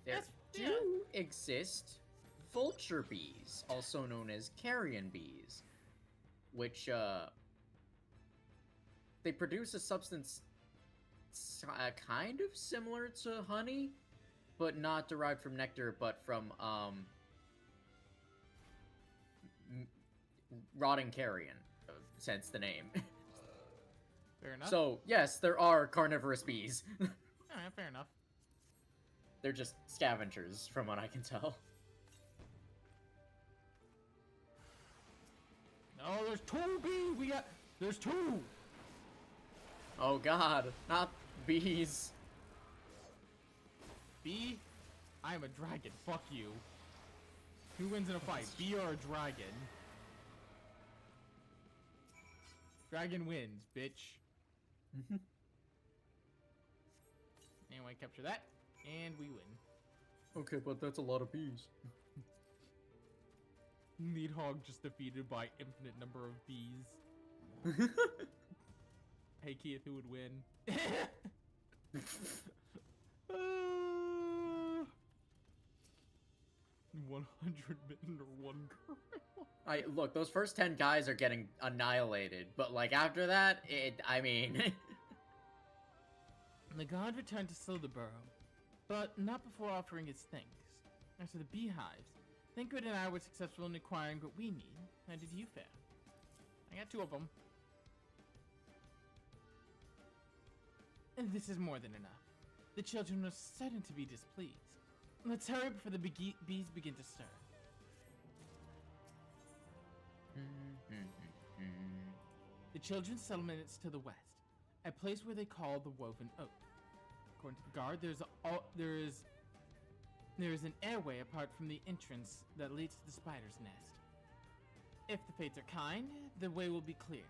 there do exist vulture bees, also known as carrion bees, which, they produce a substance kind of similar to honey, but not derived from nectar, but from, rotting carrion, since the name. Fair enough. So, yes, there are carnivorous bees. Alright, fair enough. They're just scavengers, from what I can tell. Oh, there's 2 bees! There's 2! Oh god, not bees. Bee? I am a dragon, fuck you. Who wins in a fight, bee or a dragon? Dragon wins, bitch. Anyway, capture that, and we win. Okay, but that's a lot of bees. Needhog just defeated by infinite number of bees. Hey Keith, who would win? 100 men or 1 girl. Look, those first 10 guys are getting annihilated, but like after that, I mean... The god returned to Silderborough, but not before offering his thanks. As for the beehives, Thancred and I were successful in acquiring what we need. How did you fare? I got 2 of them. And this is more than enough. The children are certain to be displeased. Let's hurry before the bees begin to stir. The children's settlement is to the west, a place where they call the Woven Oak. According to the guard, there is an airway apart from the entrance that leads to the spider's nest. If the fates are kind, the way will be clear.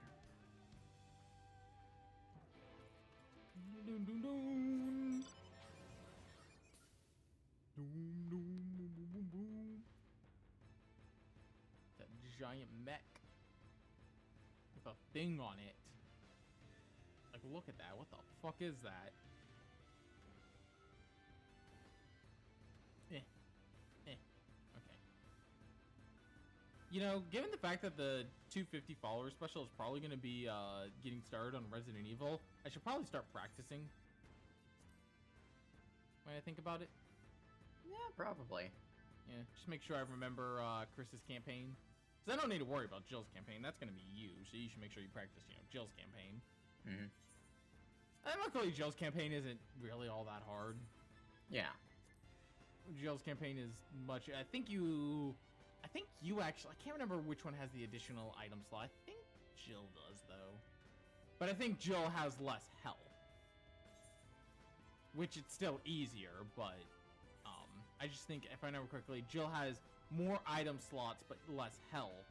Dun, dun, dun. Doom, doom, boom, boom, boom, boom. That giant mech with a thing on it. Like, look at that. What the fuck is that? Okay. You know, given the fact that the 250 follower special is probably going to be getting started on Resident Evil, I should probably start practicing. When I think about it. Yeah, probably. Yeah, just make sure I remember Chris's campaign. Because I don't need to worry about Jill's campaign. That's going to be you, so you should make sure you practice, Jill's campaign. Mm-hmm. And luckily, Jill's campaign isn't really all that hard. Yeah. Jill's campaign is much... I think you actually... I can't remember which one has the additional item slot. I think Jill does, though. But I think Jill has less health. Which it's still easier, but... I just think, if I remember correctly, Jill has more item slots, but less health.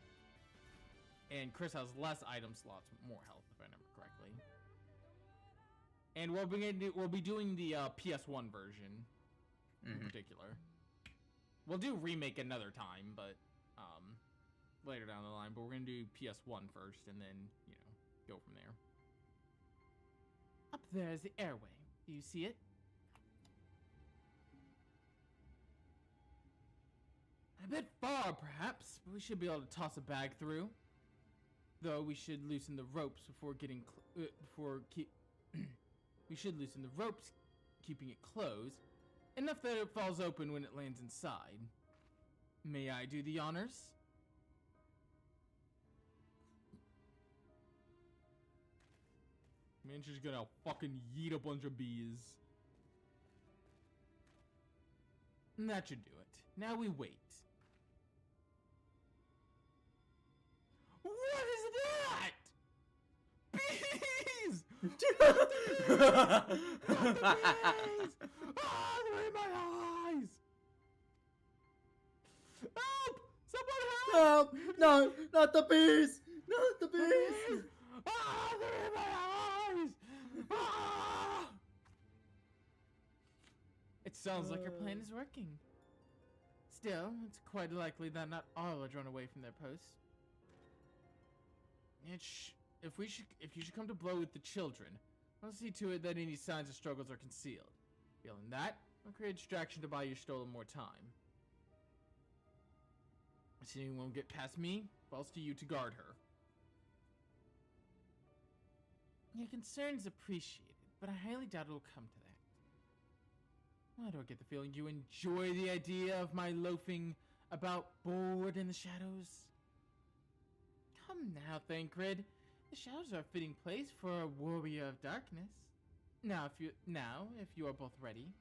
And Chris has less item slots, more health, if I remember correctly. And we'll be doing the PS1 version, in particular. We'll do Remake another time, but later down the line. But we're gonna do PS1 first, and then go from there. Up there is the airway. Do you see it? A bit far, perhaps, but we should be able to toss a bag through. though, we should loosen the ropes before getting we should loosen the ropes, keeping it closed, enough that it falls open when it lands inside. May I do the honors? Man, she's gonna fucking yeet a bunch of bees. And that should do it. Now we wait. What is that? Bees! Not the bees! Ah, they're in my eyes! Help! Someone help! No, no, not the bees! Not the bees! Ah, they're in my eyes! Ah! It sounds like our plan is working. Still, it's quite likely that not all had run away from their post. If you should come to blow with the children, I'll see to it that any signs of struggles are concealed. Failing that, I'll create a distraction to buy your stolen more time. If anyone won't get past me, falls to you to guard her. Your concern is appreciated, but I highly doubt it will come to that. Why do I get the feeling you enjoy the idea of my loafing about bored in the shadows? Come now, Thancred. The shadows are a fitting place for a warrior of darkness. Now, if you are both ready.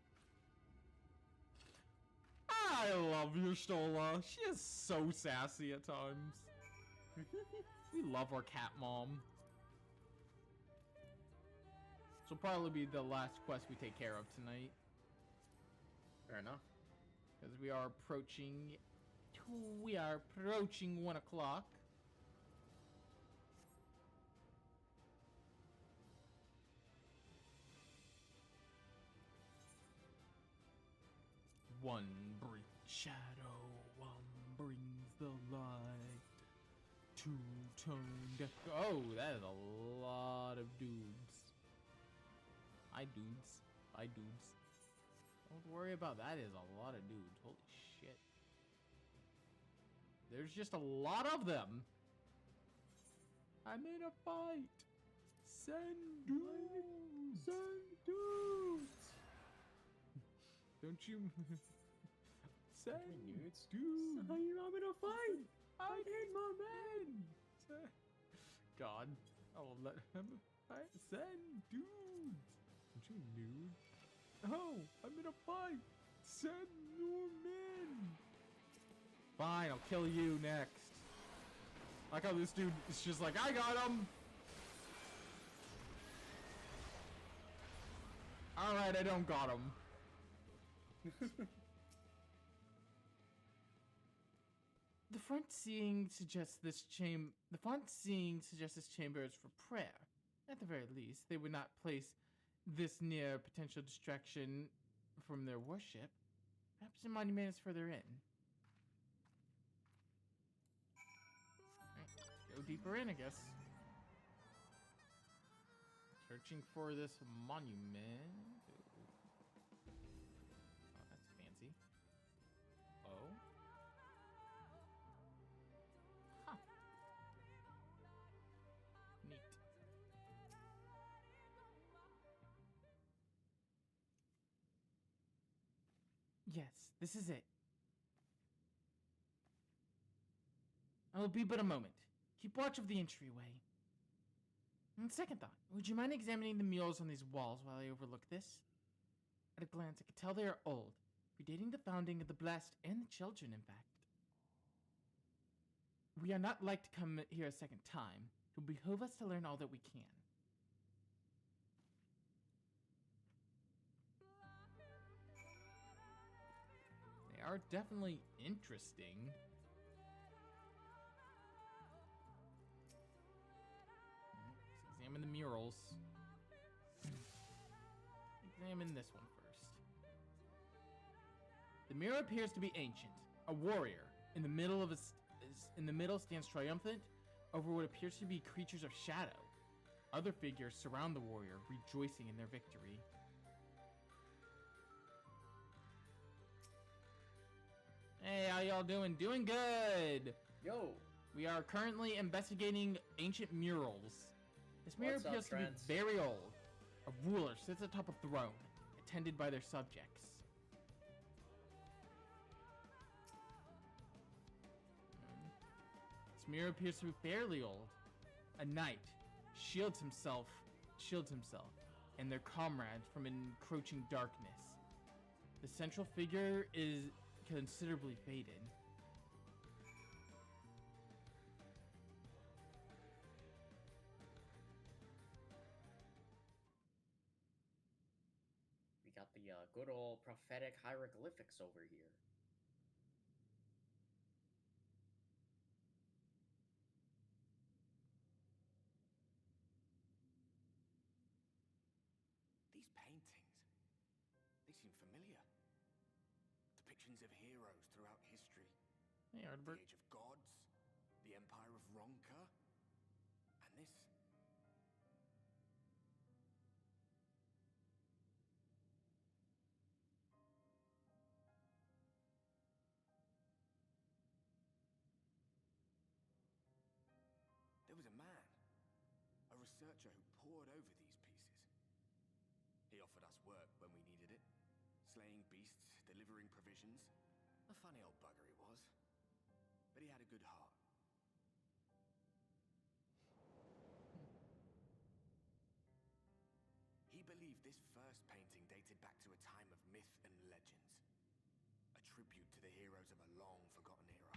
I love Y'shtola. She is so sassy at times. We love our cat mom. This will probably be the last quest we take care of tonight. Fair enough. Because we are approaching 1 o'clock. One brings shadow, one brings the light. Two-toned. Oh, that is a lot of dudes. Hi, dudes. Bye, dudes. Don't worry about that. Is a lot of dudes. Holy shit. There's just a lot of them. I'm in a fight. Send dudes. Send dudes. Don't you send nudes? Dudes. I'm in a fight. I need my men. God, I will let him fight. Send dudes. Don't you nude? Oh, I'm in a fight. Send your men. Fine, I'll kill you next. I like how this dude is just like, I got him. Alright, I don't got him. The front seeing suggests this chamber is for prayer. At the very least, they would not place this near potential distraction from their worship. Perhaps the monument is further in. Right, go deeper in, I guess. Searching for this monument. Oh, that's fancy. Oh. Huh. Neat. Yes, this is it. I will be but a moment. Keep watch of the entryway. On second thought, would you mind examining the murals on these walls while I overlook this? At a glance, I could tell they are old, predating the founding of the Blessed and the children, in fact. We are not like to come here a second time. It will behove us to learn all that we can. They are definitely interesting. Let's examine the murals. Examine this one first. The mirror appears to be ancient. A warrior in the middle stands triumphant over what appears to be creatures of shadow. Other figures surround the warrior, rejoicing in their victory. Hey, how y'all doing? Doing good! Yo! We are currently investigating ancient murals. This mirror What's up, appears to be Trent? very old. A ruler sits atop a throne, attended by their subjects. This mirror appears to be fairly old. A knight shields himself and their comrades from encroaching darkness. The central figure is considerably faded. We got the good old prophetic hieroglyphics over here. These paintings, they seem familiar. Depictions of heroes throughout history. Hey, The Ardbert. Age of Gods, the Empire of Ronka, and this. There was a man, a researcher who pored over these pieces. He offered us work when we needed it, slaying beasts, delivering provisions. A funny old bugger he was, but he had a good heart. He believed this first painting dated back to a time of myth and legends, a tribute to the heroes of a long-forgotten era.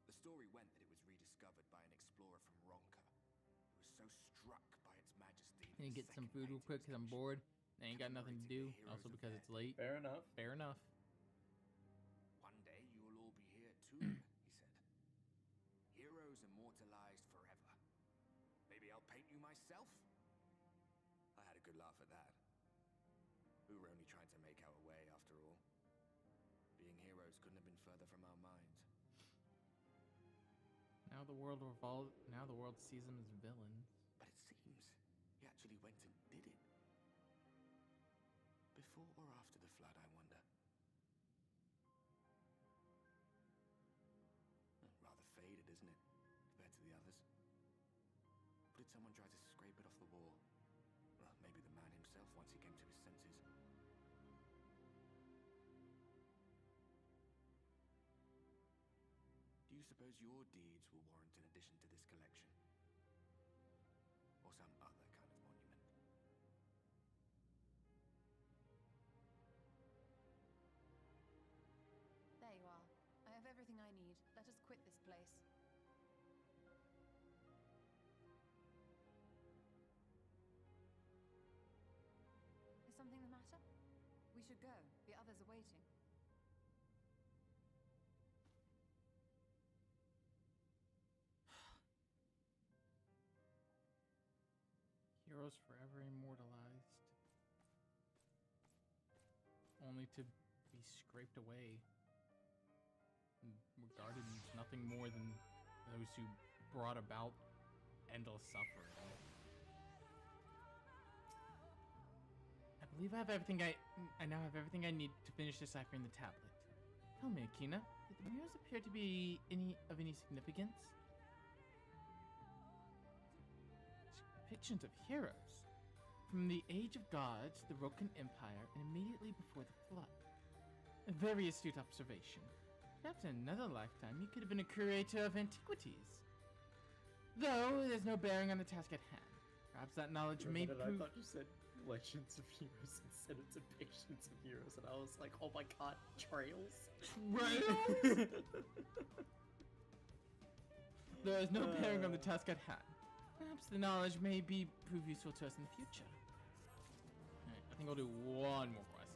The story went that it was rediscovered by an explorer from Ronka, who was so struck by its majesty. Can you get some food real quick? Because I'm bored. I ain't got nothing to do. Also because it's late. Fair enough. Fair enough. One day you will all be here too, he said. Heroes immortalized forever. Maybe I'll paint you myself? I had a good laugh at that. We were only trying to make our way after all. Being heroes couldn't have been further from our minds. Now the world sees them as villains. But it seems he actually went and did it. Before or after the flood, I wonder. Rather faded, isn't it, compared to the others? Or did someone try to scrape it off the wall? Well, maybe the man himself once he came to his senses. Do you suppose your deeds will warrant an addition to this collection? Or some other kind of monument? There you are. I have everything I need. Let us quit this place. Is something the matter? We should go. The others are waiting. Heroes forever immortalized. Only to be scraped away. And regarded as nothing more than those who brought about endless suffering. I believe I have everything I now have everything I need to finish deciphering the tablet. Tell me, Akina, did the mirrors appear to be of any significance? Depictions of heroes from the Age of Gods, the Rokan Empire, and immediately before the flood. A very astute observation. Perhaps in another lifetime you could have been a curator of antiquities. Though there's no bearing on the task at hand. Perhaps that knowledge may I prove. thought you said legends of heroes instead of depictions of heroes, and I was like, oh my god, trails? Trails? There is no bearing on the task at hand. Perhaps the knowledge may prove useful to us in the future. Alright, I think I'll do one more quest.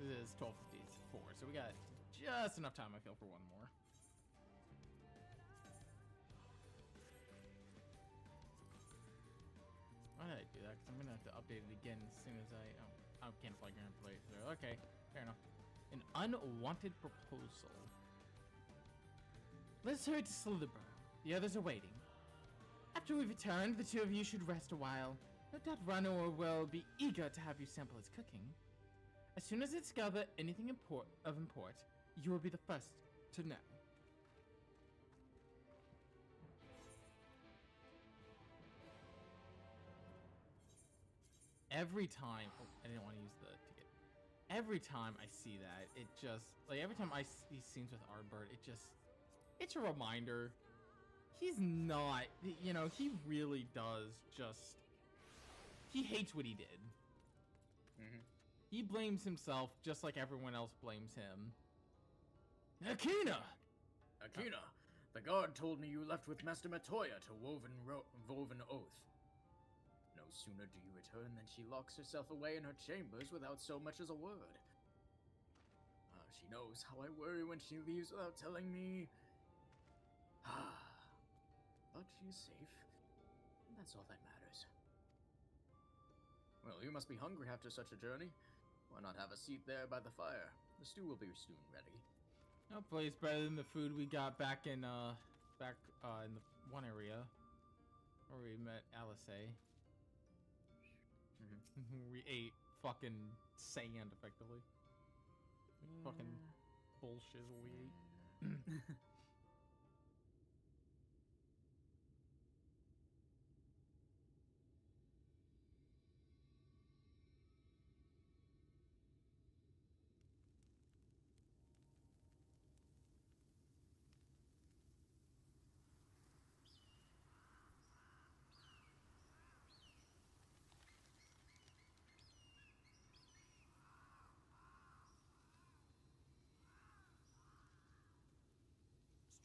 This is 12:54, so we got just enough time, I feel, for one more. Why did I do that? Because I'm going to have to update it again as soon as I can't plug in play. So, okay, fair enough. An unwanted proposal. Let's hurry to Slitherborough. The others are waiting. After we've returned, the two of you should rest a while. No doubt Ranor will be eager to have you sample his cooking. As soon as I discover anything of import, you will be the first to know. every time, oh, I didn't want to use the ticket. Every time I see that, it just, like, every time I see scenes with Ardbert, it's a reminder. He's not, you know, he really does just, he hates what he did. He blames himself just like everyone else blames him. Akina! Akina, the guard told me you left with Master Matoya to Woven Oath. No sooner do you return than she locks herself away in her chambers without so much as a word. She knows how I worry when she leaves without telling me. But she's safe, and that's all that matters. Well, you must be hungry after such a journey. Why not have a seat there by the fire? The stew will be soon ready. Hopefully it's better than the food we got back in the one area where we met Alice. We ate fucking sand effectively. Fucking bullshit what we ate.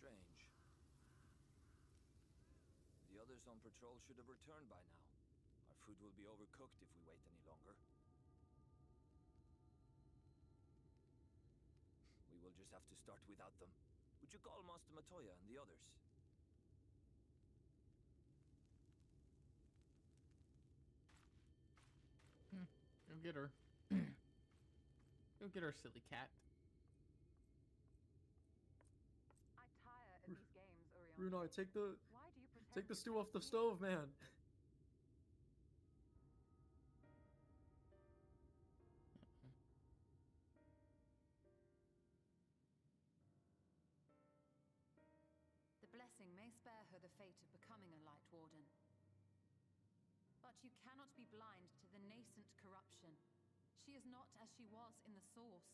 Strange. The others on patrol should have returned by now. Our food will be overcooked if we wait any longer. We will just have to start without them. Would you call Master Matoya and the others? Go get her. Go get her, silly cat. I tire of these games, Orion. Runai, take the Why do you pretend take the you stew can't off the see? stove, man. The blessing may spare her the fate of becoming a Light Warden. But you cannot be blind to the nascent corruption. She is not as she was in the Source.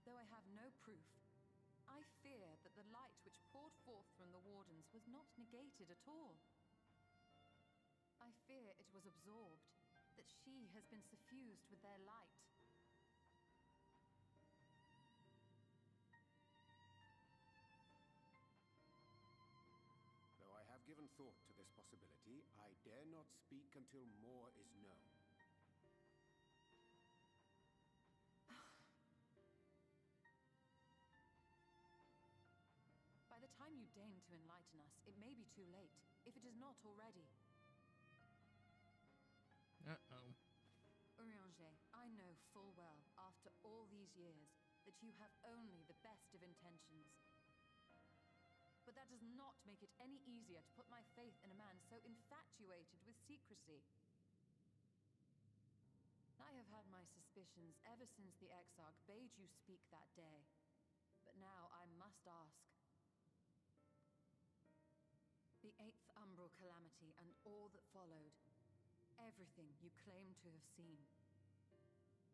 Though I have no proof, I fear that the light which poured forth from the Wardens was not negated at all. I fear it was absorbed, that she has been suffused with their light. Though I have given thought to this possibility, I dare not speak until more is known. By the time you deign to enlighten us, it may be too late, if it is not already. Uh-oh. Urianger, I know full well, after all these years, that you have only the best of intentions. But that does not make it any easier to put my faith in a man so infatuated with secrecy. I have had my suspicions ever since the Exarch bade you speak that day. But now I must ask. The 8th Umbral Calamity and all that followed. Everything you claim to have seen.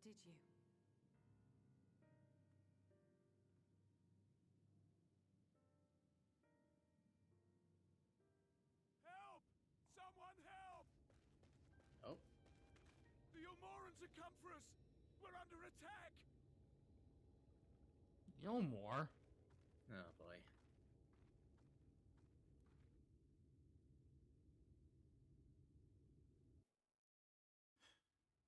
Did you? Help! Someone help! Oh. The Yulmorans have come for us! We're under attack! Yulmor? Oh boy.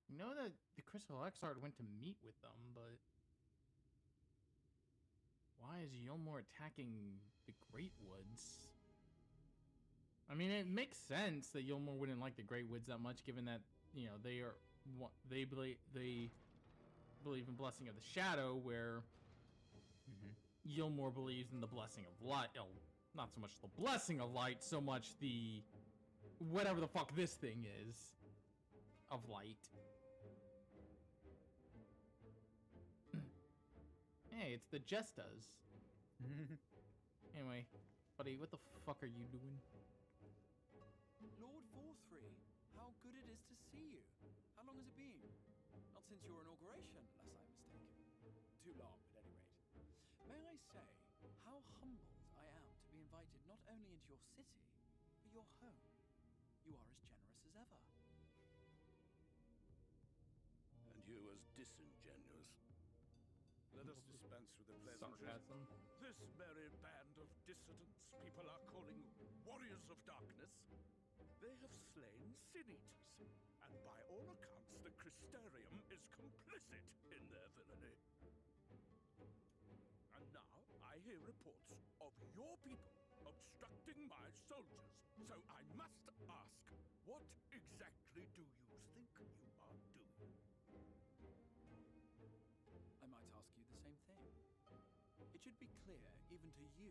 You know that the Crystal Exarch went to meet with them, but why is Yulmor attacking the Great Woods? I mean, it makes sense that Yulmor wouldn't like the Great Woods that much, given that, you know, they believe in Blessing of the Shadow, where Yulmor believes in the Blessing of Light. Oh, not so much the Blessing of Light, so much the whatever the fuck this thing is of light. Hey, it's the Jestas. Anyway, buddy, what the fuck are you doing? Lord Forthry, how good it is to see you. How long has it been? Not since your inauguration, unless I'm mistaken. Too long, at any rate. May I say how humbled I am to be invited not only into your city, but your home. You are as generous as ever. And you as disingenuous. Let us dispense with the pleasantries. Sarcasm. This merry band of dissidents people are calling warriors of darkness. They have slain Sin Eaters, and by all accounts the Crystarium is complicit in their villainy. And now I hear reports of your people obstructing my soldiers, so I must ask, what exactly do you think you are doing? I might ask you the same thing. It should be clear, even to you,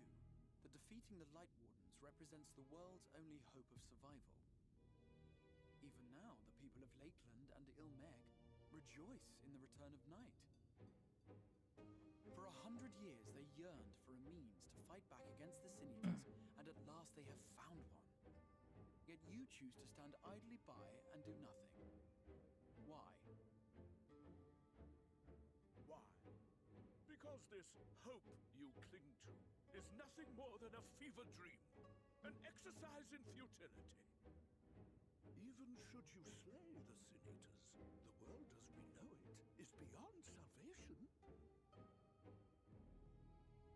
that defeating the Light Wardens represents the world's only hope of survival. Even now, the people of Lakeland and Ilmeg rejoice in the return of night. For 100 years, they yearned for a means to fight back against the Sin Eaters, and at last they have found one. Yet you choose to stand idly by and do nothing. Why? Why? Because this hope you cling to is nothing more than a fever dream, an exercise in futility. Even should you slay the Sin Eaters, the world as we know it is beyond salvation.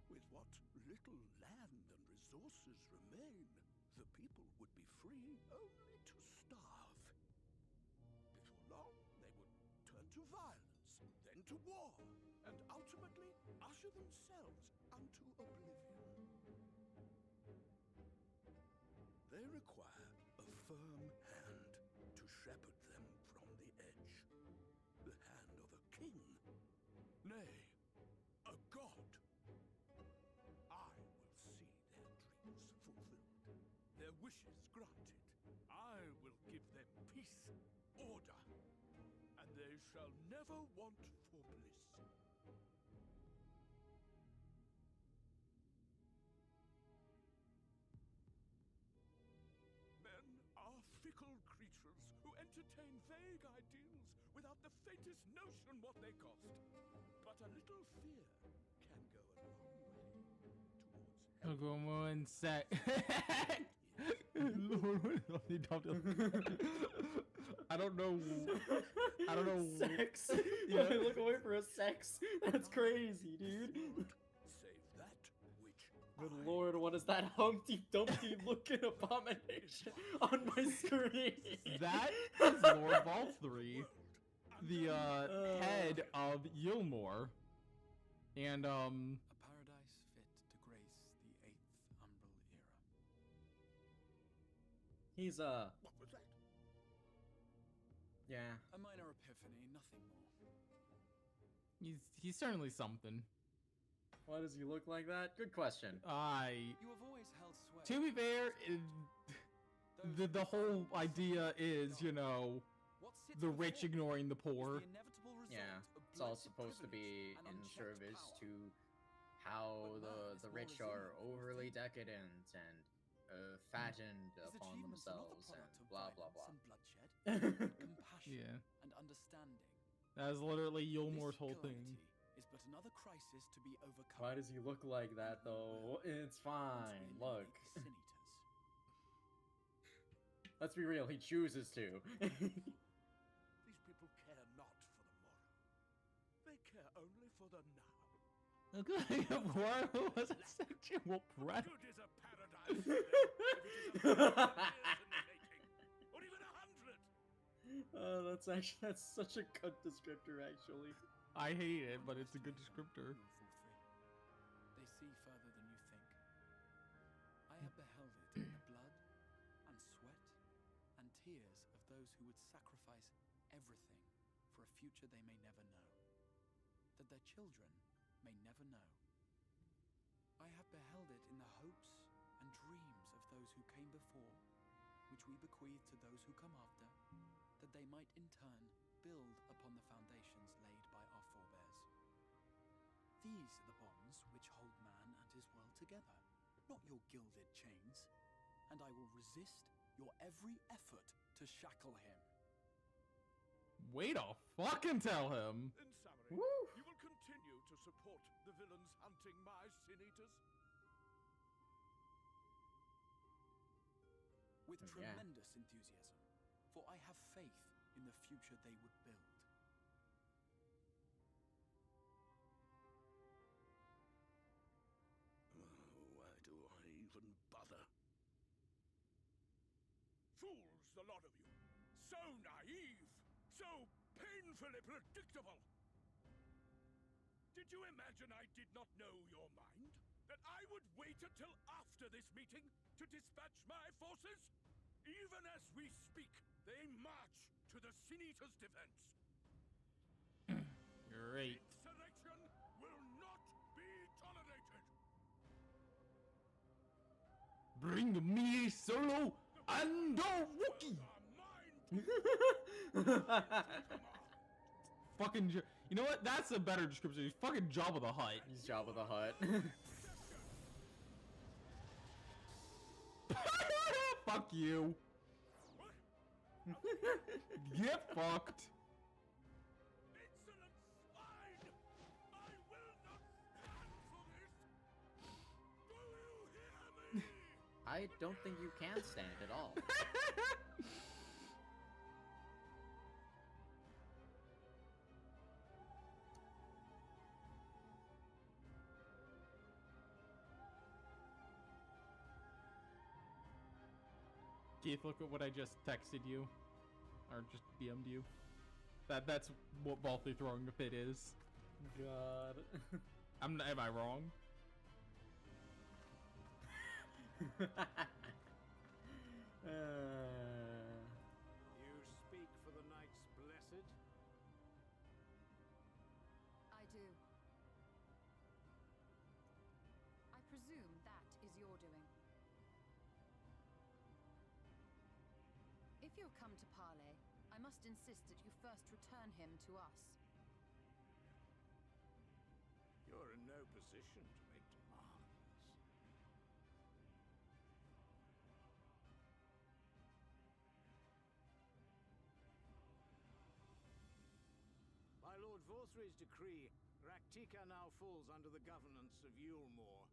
With what little land and resources remain, the people would be free only to starve. Before long, they would turn to violence, then to war, and ultimately usher themselves unto oblivion. They require a firm hand to shepherd them from the edge. The hand of a king, nay, a god. I will see their dreams fulfilled, their wishes granted. I will give them peace, order, and they shall never want for bliss. Men are fickle creatures who entertain vague ideals without the faintest notion what they cost. But a little fear can go a long way towards I'll go one sec. I don't know. Sex. Yeah. Look away for a sex. That's crazy, dude. save that which Good lord, what is that Humpty Dumpty looking abomination on my screen? That is Lord Valthree, the head of Yilmore, and A paradise fit to grace the 8th Umbral era. He's What was that? yeah. A minor epiphany, nothing more. he's certainly something. Why does he look like that? Good question. You have always held sway. To be fair, the whole idea is, you know, What sits the before rich you ignoring the is poor. the inevitable result Yeah, of it's all blighted supposed to be privilege and in unchecked service power. to how But man is the more rich are resilient than overly think. decadent and fattened His upon achievements are not themselves the and product of blah blah blah. violence and bloodshed, but compassion Yeah, and understanding. that is literally Yilmore's This whole calamity thing. is but another crisis to be overcome. Why does he look like that though? It's once fine. we Look, eliminate the Sin Eaters. let's be real. He chooses to. These people care not for the morrow. They care only for the now. Okay, war was a sexual What predator. good is a paradise to them if it is a thousand years in the making, or even 100? That's such a good descriptor, actually. I hate it, but it's a good descriptor. Lord Forthry. They see further than you think. I have beheld it in the blood and sweat and tears of those who would sacrifice everything for a future they may never know, that their children may never know. I have beheld it in the hopes and dreams of those who came before, which we bequeath to those who come after, that they might in turn build upon the foundations laid by our forebears. These are the bonds which hold man and his world together, not your gilded chains. And I will resist your every effort to shackle him. Way to fucking tell him. In summary, Woo. you will continue to support the villains hunting my Sin Eaters? With Yeah. tremendous enthusiasm, for I have faith in the future they would build. Why do I even bother? Fools, the lot of you! So naive! So painfully predictable! Did you imagine I did not know your mind? That I would wait until after this meeting to dispatch my forces? Even as we speak, they march to the Sin Eaters' defense. Great. Insurrection will not be tolerated! Bring me Solo and the Wookiee. Fucking. You know what? That's a better description. He's fucking Jabba the Hutt. He's Jabba the Hutt. Fuck you. Get fucked. I don't think you can stand at all. Keith, look at what I just texted you. Or just DM'd you. That's what Balthy throwing a fit is. God. Am I wrong? You speak for the Knights Blessed? I do. I presume that is your doing. If you have come to parley, I must insist that you first return him to us. You're in no position to make demands. By Lord Vorthry's decree, Raktika now falls under the governance of Yulmore.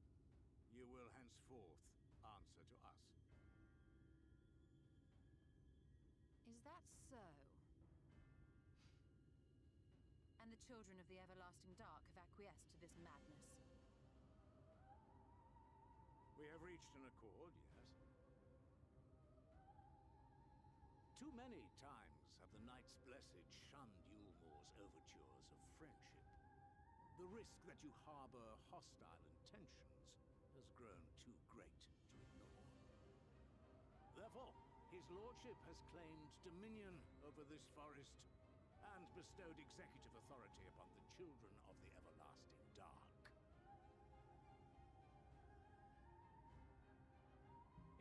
You will henceforth answer to us. Is that so? And the children of the Everlasting Dark have acquiesced to this madness? We have reached an accord, yes. Too many times have the Knights Blessed shunned Yulmore's overtures of friendship. The risk that you harbor hostile intentions has grown too great to ignore. Therefore, his lordship has claimed dominion over this forest and bestowed executive authority upon the children of the Everlasting Dark.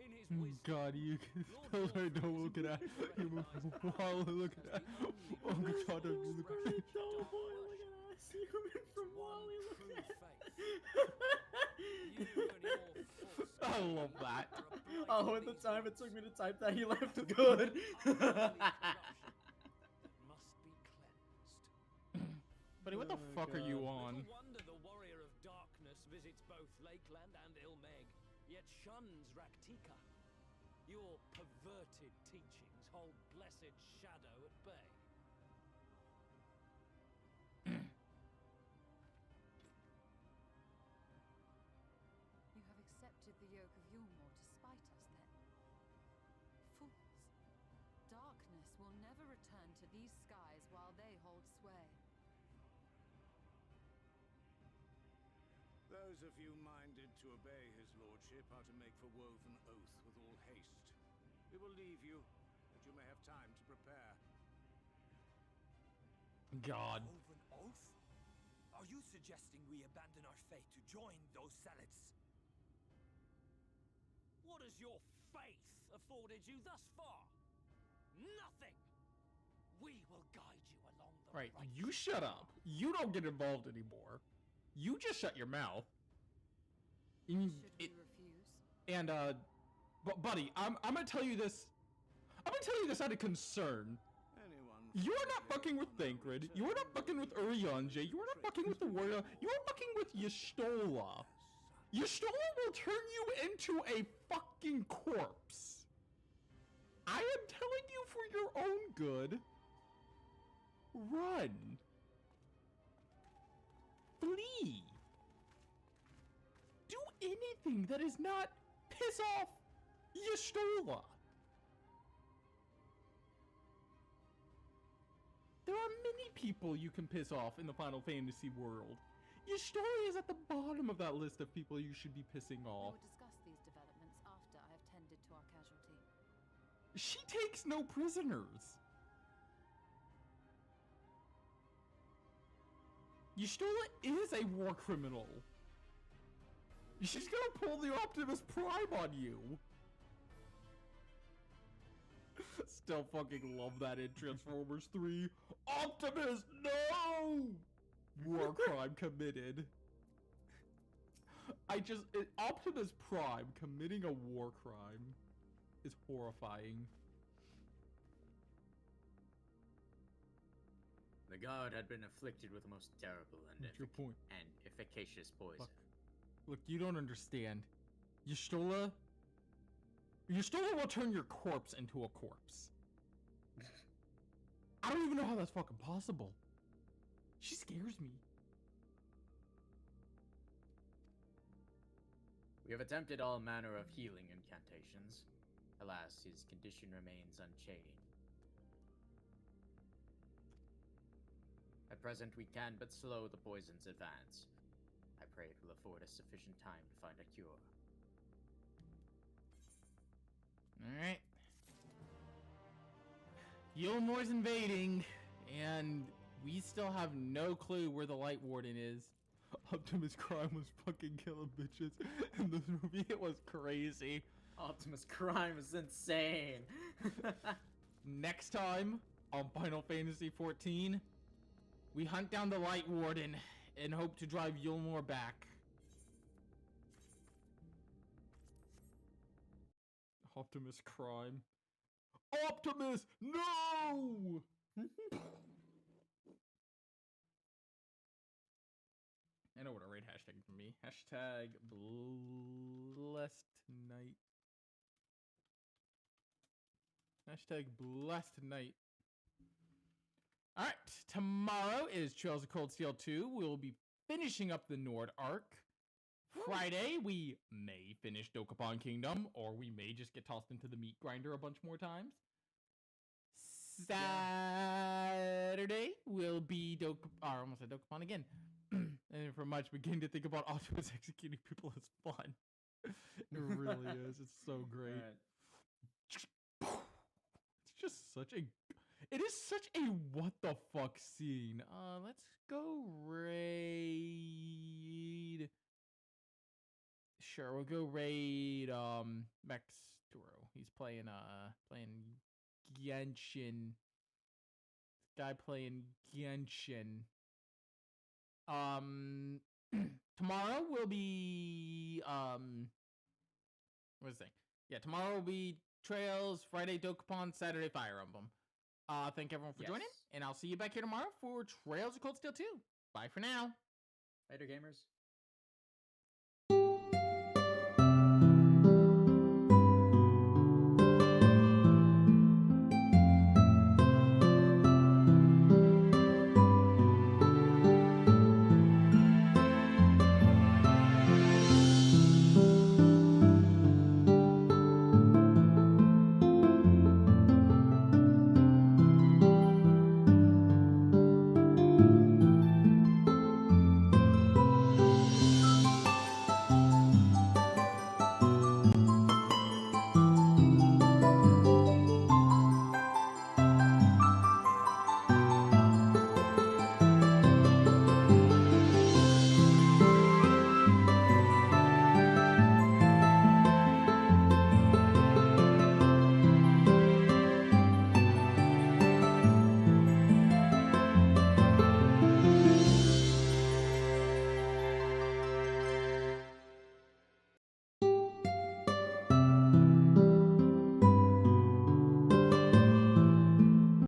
In his wisdom, God, you can tell I don't look at that. You move while look at that. Oh God, don't look at that. Human from Wally, look at I love that. Oh, at the time it took me to type that, he left good. Buddy, what the fuck are you on? Little wonder the warrior of darkness visits both Lakeland and Ilmeg, yet shuns Raktika. Your perverted teachings hold blessed shadow at bay. You have accepted the yoke of Yulmore to spite us, then? Fools. Darkness will never return to these skies while they hold sway. Those of you minded to obey his lordship are to make for Woven Oath with all haste. We will leave you, that you may have time to prepare. God. Woven Oath? Are you suggesting we abandon our fate to join those zealots? What has your faith afforded you thus far? Nothing! We will guide you along the Right, you shut up. You don't get involved anymore. You just shut your mouth. And, buddy, I'm gonna tell you this. I'm gonna tell you this out of concern. You are not fucking with Thancred. You are not fucking with Urianger. You are not fucking with the warrior. You are fucking with Y'shtola. Y'shtola will turn you into a fucking corpse. I am telling you for your own good. Run. Flee. Do anything that is not piss off Y'shtola. There are many people you can piss off in the Final Fantasy world. Y'shtola is at the bottom of that list of people you should be pissing off. We will discuss these developments after I have tended to our casualty. She takes no prisoners. Y'shtola is a war criminal. She's gonna pull the Optimus Prime on you. Still fucking love that in Transformers 3. Optimus, no! War crime committed. Optimus Prime committing a war crime is horrifying. The god had been afflicted with the most terrible and, and efficacious poison. Look, you don't understand. Y'shtola will turn your corpse into a corpse. I don't even know how that's fucking possible. She scares me. We have attempted all manner of healing incantations. Alas, his condition remains unchanged. At present, we can but slow the poison's advance. I pray it will afford us sufficient time to find a cure. Alright. Yulmore's invading, and we still have no clue where the Light Warden is. Optimus Prime was fucking killing bitches in this movie. It was crazy. Optimus Prime is insane. Next time on Final Fantasy XIV, we hunt down the Light Warden and hope to drive Yulmore back. Optimus Prime. Optimus, no! I know what a raid hashtag for me. Hashtag blessed night. Hashtag blessed night. Alright, tomorrow is Trails of Cold Steel 2. We'll be finishing up the Nord arc. Friday, we may finish Dokapon Kingdom, or we may just get tossed into the meat grinder a bunch more times. Saturday will be I almost said Dokapon again. And from much begin to think about Optimus executing people as fun. It really is. It's so great. It's just such a... It is such a what the fuck scene. Let's go raid... Sure, we'll go raid Max Duro. He's playing Genshin. This guy playing Genshin. Tomorrow will be what is it? Yeah, tomorrow will be Trails, Friday Dokapon, Saturday Fire Emblem. Thank everyone for joining, and I'll see you back here tomorrow for Trails of Cold Steel 2. Bye for now. Later, gamers.